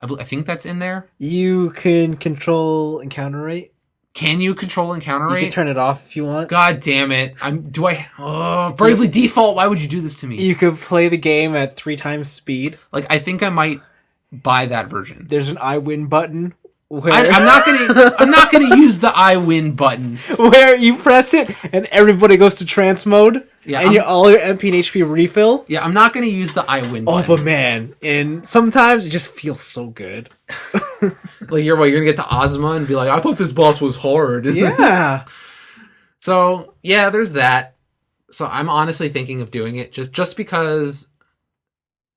I think that's in there. You can control encounter rate. Can you control encounter rate? You can turn it off if you want. God damn it. Bravely Default, why would you do this to me? You could play the game at 3 times speed. Like, I think I might buy that version. There's an I win button. Where I'm not gonna use the I win button. Where you press it and everybody goes to trance mode. Yeah, and all your MP and HP refill. Yeah, I'm not gonna use the I win button. Oh, but man, and sometimes it just feels so good. Like you're gonna get to Ozma and be like, I thought this boss was hard. Yeah. So yeah, there's that. So I'm honestly thinking of doing it just because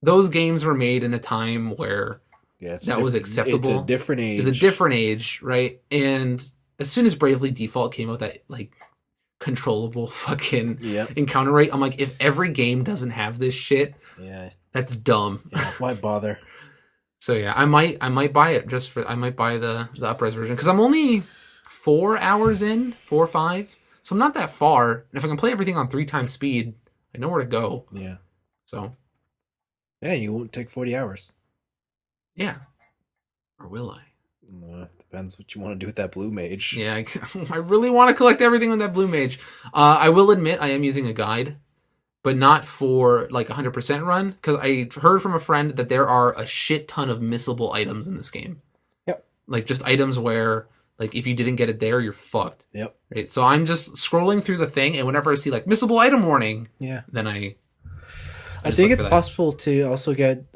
those games were made in a time where that was acceptable. It's a different age. It's a different age, right? And as soon as Bravely Default came out, that like controllable fucking encounter rate, I'm like, if every game doesn't have this shit, that's dumb. Yeah, why bother? So yeah, I might buy it I might buy the up-res version because I'm only 4 hours in, 4 or 5, so I'm not that far. And if I can play everything on 3 times speed, I know where to go. Yeah. So. Yeah, you won't take 40 hours. Yeah. Or will I? Depends what you want to do with that blue mage. Yeah, I really want to collect everything with that blue mage. I will admit I am using a guide, but not for like 100% run, because I heard from a friend that there are a shit ton of missable items in this game. Yep. Like just items where like if you didn't get it there, you're fucked. Yep. Right. So I'm just scrolling through the thing, and whenever I see like missable item warning, then I think it's possible to also get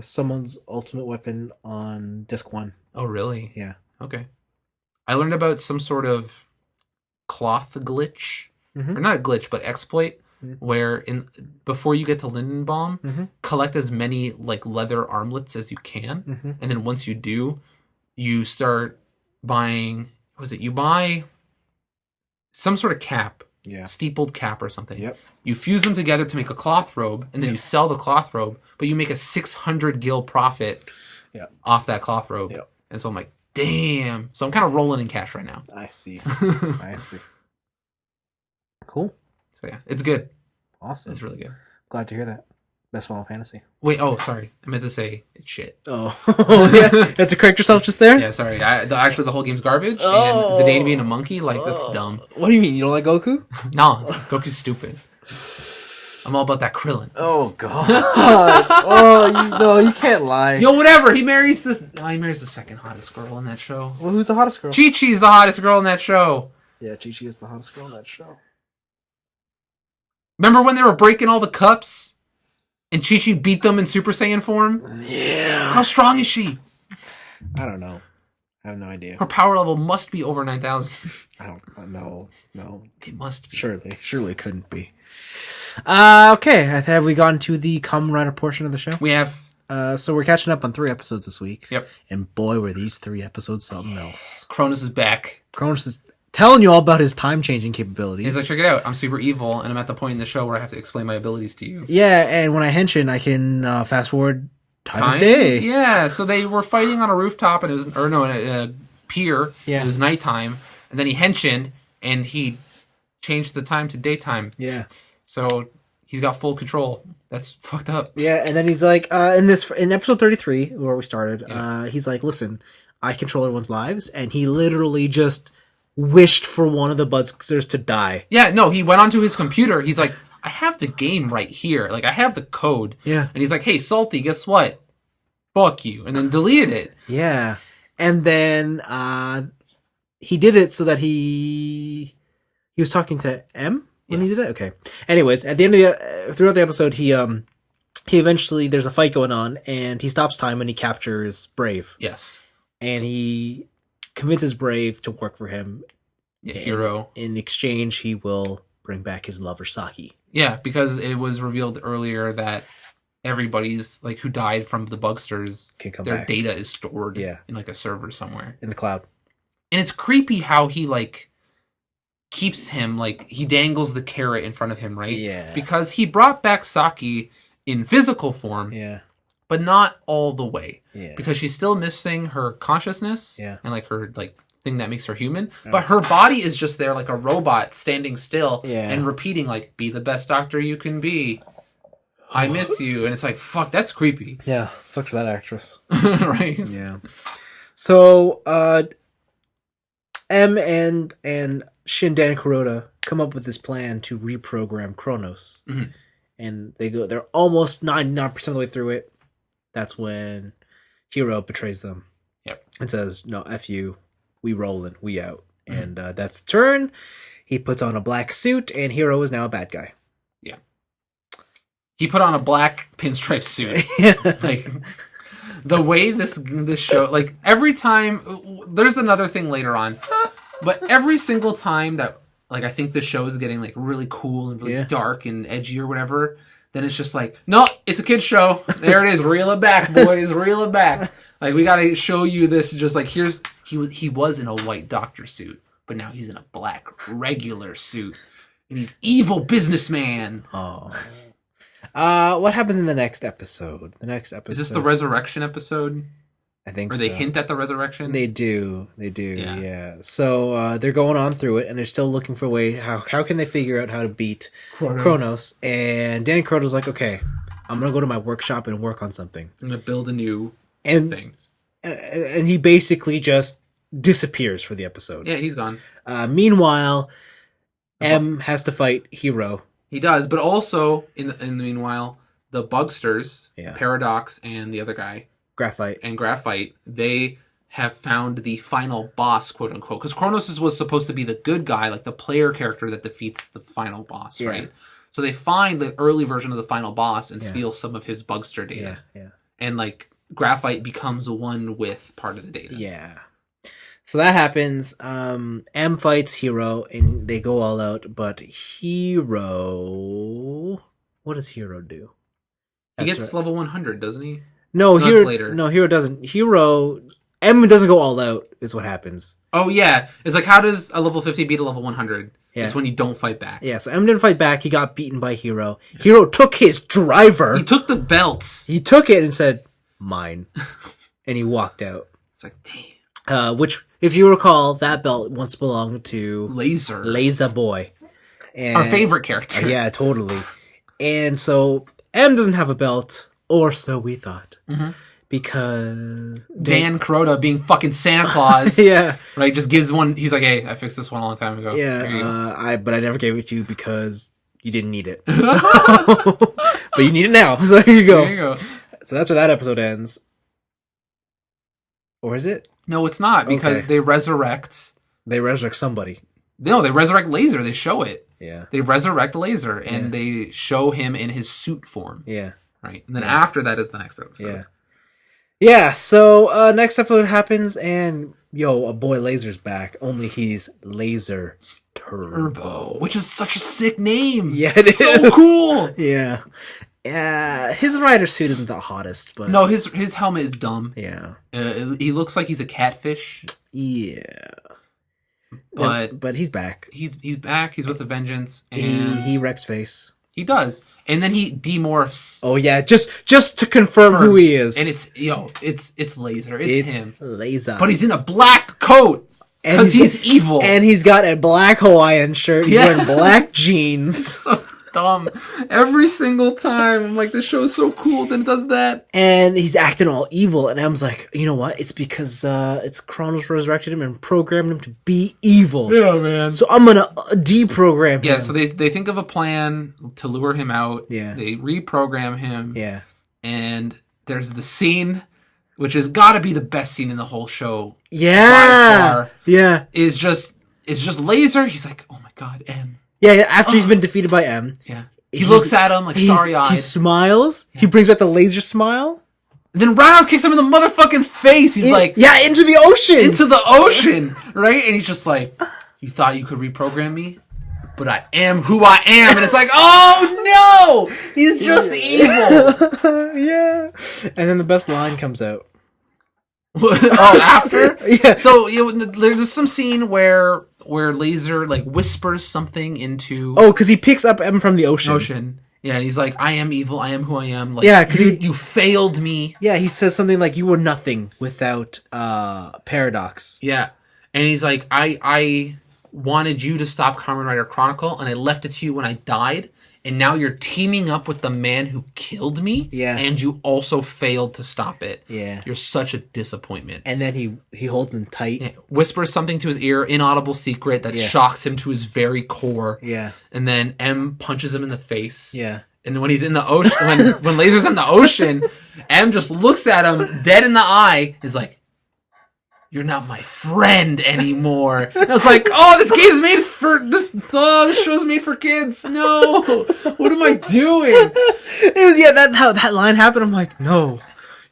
someone's ultimate weapon on disc 1. Oh, really? Yeah. Okay. I learned about some sort of cloth glitch, or not a glitch, but exploit, where before you get to Lindenbaum, collect as many like leather armlets as you can, and then once you do, you start buying. What was it? You buy some sort of cap. Yeah. Steepled cap or something. Yep. You fuse them together to make a cloth robe, and then you sell the cloth robe, but you make a 600 gil profit off that cloth robe. Yep. And so I'm like, damn. So I'm kind of rolling in cash right now. I see. I see. Cool. So yeah, it's good. Awesome. It's really good. Glad to hear that. Best Final Fantasy. Wait, sorry. I meant to say it's shit. Oh. Yeah. You had to correct yourself just there? Yeah, sorry. Actually, the whole game's garbage. And Zidane being a monkey, like, that's dumb. What do you mean? You don't like Goku? No, Goku's stupid. I'm all about that Krillin. Oh, God. You can't lie. Yo, whatever. He marries the second hottest girl in that show. Well, who's the hottest girl? Chi-Chi's the hottest girl in that show. Yeah, Chi-Chi is the hottest girl in that show. Remember when they were breaking all the cups? And Chi-Chi beat them in Super Saiyan form? Yeah. How strong is she? I don't know. I have no idea. Her power level must be over 9,000. I don't know. No. It must be. Surely it couldn't be. Okay. Have we gotten to the Kamen Rider portion of the show? We have. So we're catching up on 3 episodes this week. Yep. And boy, were these 3 episodes something else. Cronus is back. Cronus is telling you all about his time-changing capabilities. He's like, check it out. I'm super evil, and I'm at the point in the show where I have to explain my abilities to you. Yeah, and when I henshin, I can fast-forward time of day. Yeah, so they were fighting on a rooftop, and in a pier. Yeah. It was nighttime, and then he henshined, and he changed the time to daytime. Yeah. So he's got full control. That's fucked up. Yeah, and then he's like, in episode 33, where we started, he's like, listen, I control everyone's lives, and he literally just wished for one of the Bugsters to die. Yeah, no, he went onto his computer. He's like, I have the game right here. Like, I have the code. Yeah. And he's like, hey, Salty, guess what? Fuck you. And then deleted it. Yeah. And then he did it so that he was talking to M when he did that? Okay. Anyways, at the end of throughout the episode, he eventually, there's a fight going on, and he stops time and he captures Brave. Yes. And he convinces Brave to work for him. Yeah, Hero. In exchange, he will bring back his lover, Saki. Yeah, because it was revealed earlier that everybody's, like, who died from the Bugsters, their data is stored in, like, a server somewhere. In the cloud. And it's creepy how he, like, keeps him, like, he dangles the carrot in front of him, right? Yeah. Because he brought back Saki in physical form, but not all the way. Yeah. Because she's still missing her consciousness and, like, her, like, thing that makes her human. But her body is just there like a robot standing still and repeating, like, be the best doctor you can be. I miss you. And it's like, fuck, that's creepy. Yeah, sucks for that actress. Right? Yeah. So, M and Shindan Kuroda come up with this plan to reprogram Kronos. Mm-hmm. And they're almost 99% of the way through it. That's when Hiro betrays them. Yep. And says, no, F you. We rollin', we out. Mm-hmm. And that's the turn. He puts on a black suit, and Hiro is now a bad guy. Yeah. He put on a black pinstripe suit. Like, the way this show, like, every time, there's another thing later on, but every single time that, like, I think the show is getting, like, really cool and really dark and edgy or whatever, then it's just like, no, it's a kid's show. There it is. Reel it back, boys. Reel it back. Like, we gotta show you this. Just like, here's, he was in a white doctor suit, but now he's in a black regular suit, and he's evil businessman. Oh. What happens in the next episode? Is this the resurrection episode? I think so. Or they hint at the resurrection? They do, yeah. So they're going on through it, and they're still looking for a way. How can they figure out how to beat Kronos? And Danny Kronos like, okay, I'm going to go to my workshop and work on something. I'm going to build a new thing. And he basically just disappears for the episode. Yeah, he's gone. Meanwhile, M has to fight Hiro. He does, but also, in the meanwhile, the Bugsters, Paradox and the other guy, Graphite, they have found the final boss, quote unquote. Because Kronos was supposed to be the good guy, like the player character that defeats the final boss, right? So they find the early version of the final boss and steal some of his Bugster data. And, like, Graphite becomes one with part of the data. Yeah. So that happens. M fights Hiro, and they go all out. But Hiro, what does Hiro do? He gets level 100, doesn't he? No, Hiro. Later. No, Hiro doesn't. M doesn't go all out. Is what happens. Oh yeah, it's like, how does a level 50 beat a level 100? Yeah. It's when you don't fight back. Yeah, so M didn't fight back. He got beaten by Hiro. Hiro took his driver. He took the belts. He took it and said, "Mine," and he walked out. It's like, damn. Which, if you recall, that belt once belonged to Laser Boy. And, our favorite character. Yeah, totally. And so, M doesn't have a belt, or so we thought. Mm-hmm. Because... Dan Kuroda, being fucking Santa Claus. Right, just gives one... He's like, hey, I fixed this one a long time ago. Yeah, but I never gave it to you because you didn't need it. So, but you need it now, so here you go. There you go. So that's where that episode ends. Or is it? No, it's not, because they resurrect... They resurrect somebody. No, they resurrect Laser. They show it. Yeah. They resurrect Laser, and they show him in his suit form. Yeah. Right? And then after that is the next episode. Yeah. Yeah, so next episode happens, and, a boy Laser's back, only he's Laser Turbo. Which is such a sick name. Yeah, it is. So cool. Yeah. His rider suit isn't the hottest, but... No, his helmet is dumb. Yeah. He looks like he's a catfish. Yeah. But he's back. He's back. He's with a vengeance. And he wrecks face. He does. And then he demorphs. Oh yeah, just to confirm who he is. And it's Laser. It's him. Laser. But he's in a black coat. Because he's evil. And he's got a black Hawaiian shirt. He's wearing black jeans. So dumb. Every single time. I'm like, this show's so cool, then it does that. And he's acting all evil. And M's like, you know what? It's because it's Kronos resurrected him and programmed him to be evil. Yeah, man. So I'm going to deprogram him. Yeah, so they think of a plan to lure him out. Yeah. They reprogram him. Yeah. And there's the scene, which has got to be the best scene in the whole show. Yeah. By far. Yeah. It's just Laser. He's like, oh my God, M. Yeah, after he's been defeated by M. Yeah. He looks at him like starry-eyed. He smiles. Yeah. He brings back the Laser smile. And then Roundhouse kicks him in the motherfucking face. He's like... Yeah, into the ocean! Into the ocean! Right? And he's just like, you thought you could reprogram me? But I am who I am. And it's like, oh no! He's just evil! Yeah. And then the best line comes out. After? Yeah. So there's some scene where where Laser like whispers something into because he picks up M from the ocean. Yeah, and he's like, I am evil, I am who I am. Like, yeah, because you failed me. Yeah, he says something like, you were nothing without Paradox. Yeah. And he's like, I wanted you to stop Kamen Rider Chronicle, and I left it to you when I died, and now you're teaming up with the man who killed me, and you also failed to stop it. Yeah. You're such a disappointment. And then he holds him tight. Yeah. Whispers something to his ear, inaudible secret that shocks him to his very core. Yeah. And then M punches him in the face. Yeah. And when he's in the ocean, when Laser's in the ocean, M just looks at him dead in the eye, is like, you're not my friend anymore. And I was like, oh, this game's made for this. Oh, this show's made for kids. No, what am I doing? It was how that line happened. I'm like, no,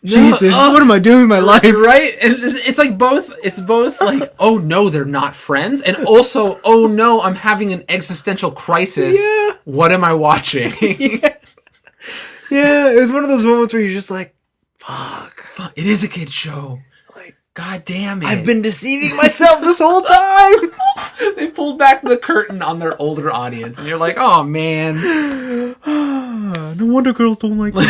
Jesus, what am I doing with my life? Right? And it's like both. It's both like, oh no, they're not friends, and also, oh no, I'm having an existential crisis. Yeah. What am I watching? Yeah, it was one of those moments where you're just like, fuck, it is a kid show. God damn it. I've been deceiving myself this whole time. They pulled back the curtain on their older audience, and you're like, oh, man. No wonder girls don't like me.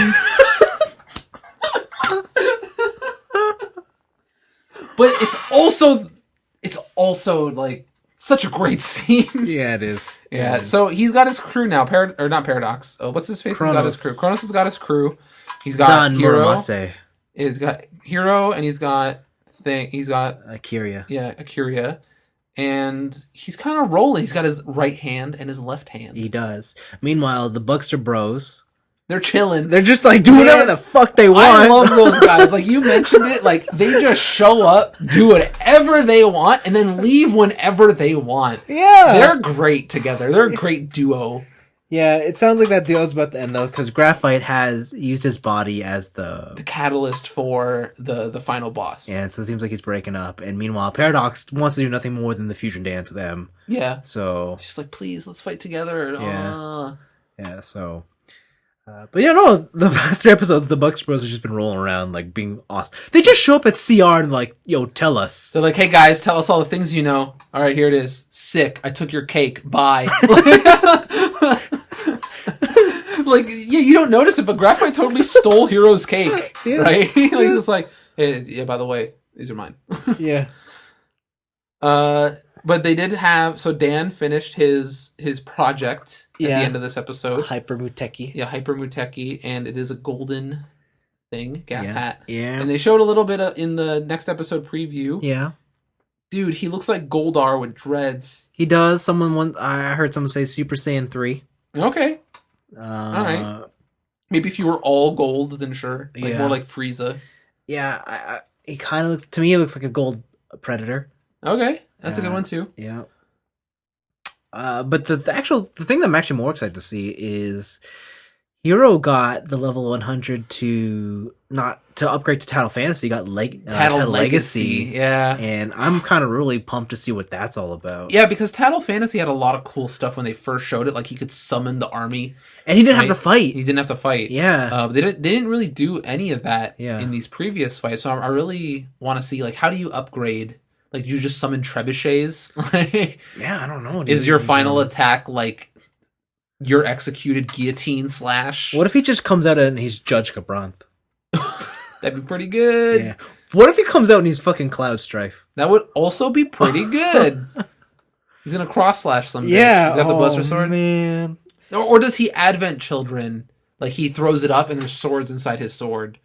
But it's also like such a great scene. Yeah, it is. Yeah, so he's got his crew now. Not Paradox. What's his face? Kronos. He's got his crew. Kronos has got his crew. He's got Hero. Muramase. He's got Hero, and he's got Akira. Yeah, Akira. And he's kind of rolling. He's got his right hand and his left hand. He does. Meanwhile, the Buckster Bros, they're chilling. They're just like doing whatever the fuck they want. I love those guys. Like you mentioned it, like they just show up, do whatever they want, and then leave whenever they want. Yeah. They're great together. They're a great duo. Yeah, it sounds like that duo's about to end though, because Graphite has used his body as the catalyst for the final boss. Yeah, so it seems like he's breaking up. And meanwhile, Paradox wants to do nothing more than the fusion dance with them. Yeah. So she's like, please, let's fight together. Yeah. Yeah. So, but yeah, no, the past 3 episodes, the Bucks Bros have just been rolling around like being awesome. They just show up at CR and like, yo, tell us. They're like, hey guys, tell us all the things you know. All right, here it is. Sick. I took your cake. Bye. Like, yeah, you don't notice it, but Graphite totally stole Hero's cake, right? Like, he's just like, hey, yeah, by the way, these are mine. Yeah. But they did have, so Dan finished his project at the end of this episode. Hyper Muteki. Yeah, Hyper Muteki, and it is a golden thing, gas hat. Yeah. And they showed a little bit in the next episode preview. Yeah. Dude, he looks like Goldar with dreads. He does. I heard someone say Super Saiyan 3. Okay. All right. Maybe if you were all gold, then sure. Like more like Frieza. Yeah, he kind of looks, to me, he looks like a gold Predator. Okay, that's a good one too. Yeah. But the thing that I'm actually more excited to see is Hero got the level 100 to upgrade to Title Fantasy. Got Title Legacy. Yeah. And I'm kind of really pumped to see what that's all about. Yeah, because Title Fantasy had a lot of cool stuff when they first showed it. Like he could summon the army. And he didn't have to fight. He didn't have to fight. Yeah. They didn't really do any of that in these previous fights. So I really want to see, like, how do you upgrade? Like, do you just summon trebuchets? Yeah, I don't know. Is your final attack, like, your executed guillotine slash? What if he just comes out and he's Judge Cabranth? That'd be pretty good. Yeah. What if he comes out and he's fucking Cloud Strife? That would also be pretty good. He's gonna cross slash someday. Yeah. Is that the Buster Sword? Man. Or does he Advent Children? Like he throws it up and there's swords inside his sword.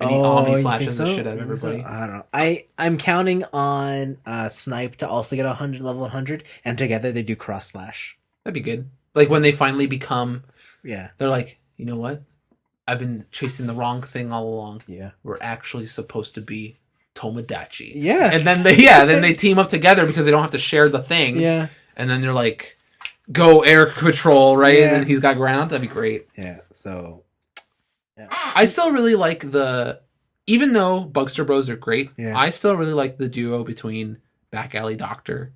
And he Omni slashes the shit out of everybody. I don't know. I'm counting on Snipe to also get level 100, and together they do cross slash. That'd be good. Like when they finally become, they're like, you know what? I've been chasing the wrong thing all along. Yeah, we're actually supposed to be Tomodachi. Yeah, and then they team up together because they don't have to share the thing. Yeah, and then they're like, go air patrol, right? Yeah. And then he's got ground. That'd be great. Yeah. So, yeah. I still really like even though Bugster Bros are great, I still really like the duo between Back Alley Doctor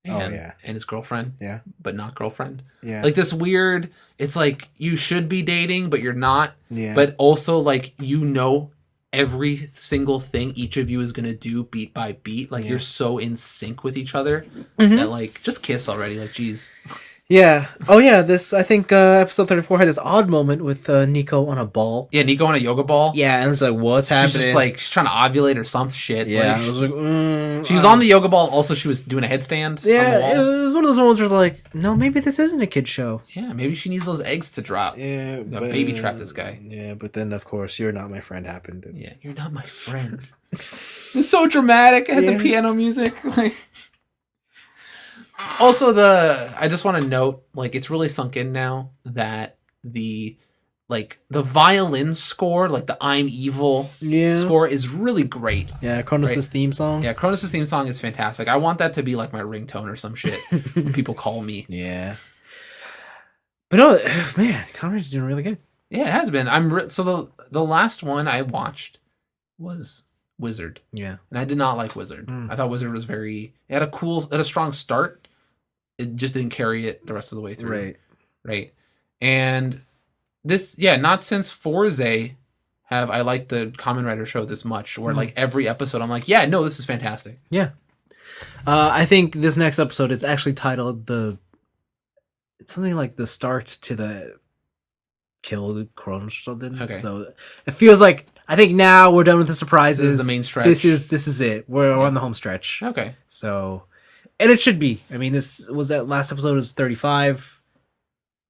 and his girlfriend. Yeah. But not girlfriend. Yeah. Like this weird, it's like you should be dating, but you're not. Yeah. But also like, you know every single thing each of you is gonna do beat by beat. Like you're so in sync with each other that like just kiss already. Like geez. Yeah. Oh yeah. This I think episode 34 had this odd moment with Nico on a ball. Yeah, Nico on a yoga ball. Yeah, and it's like, what's happening? She's just like she's trying to ovulate or some shit. Yeah, like, I was like, she was on the yoga ball. Also, she was doing a headstand. Yeah, on the wall. it was one of those moments where like, no, maybe this isn't a kid show. Yeah, maybe she needs those eggs to drop. Yeah, but, baby trap this guy. Yeah, but then of course, You're Not My Friend happened. And... Yeah, you're not my friend. It was so dramatic. I had the piano music. Like. Also, I just want to note, like, it's really sunk in now that the violin score, like the I'm Evil score, is really great. Yeah, Kronos' theme song. Yeah, Kronos' theme song is fantastic. I want that to be like my ringtone or some shit when people call me. Yeah. But no, man, Conrad's doing really good. Yeah, it has been. So the last one I watched was Wizard. Yeah. And I did not like Wizard. I thought Wizard was it had a strong start. It just didn't carry it the rest of the way through. Right. And this, not since Forze have I liked the Kamen Rider show this much, where like every episode I'm like, yeah, no, this is fantastic. Yeah. I think this next episode is actually titled it's something like the start to the Kill Kronos or something. Okay. So it feels like, I think now we're done with the surprises. This is the main stretch. This is it. We're on the home stretch. Okay. So, and it should be. I mean, this was that last episode was 35.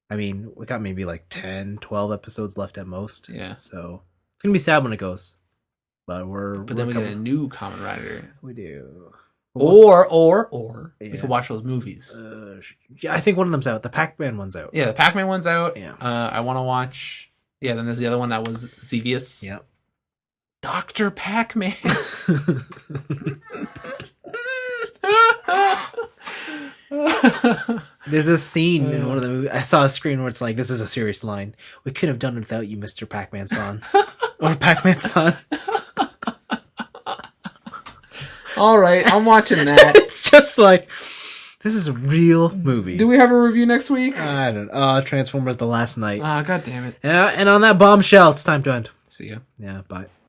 I mean, we got maybe like 10, 12 episodes left at most. Yeah. So it's gonna be sad when it goes. But then we get a new Kamen Rider. We do. Or we could watch those movies. Yeah, I think one of them's out. The Pac-Man one's out. Yeah, the Pac-Man one's out. Yeah. I want to watch. Yeah, then there's the other one that was Xevious. Yep. Dr. Pac-Man. There's a scene in one of the movies. I saw a screen where it's like, this is a serious line. We could have done it without you, Mr. Pac-Man-san. Or Pac-Man-san. All right, I'm watching that. It's just like, this is a real movie. Do we have a review next week? I don't know. Transformers The Last Night. God damn it. Yeah, and on that bombshell, it's time to end. See ya. Yeah, bye.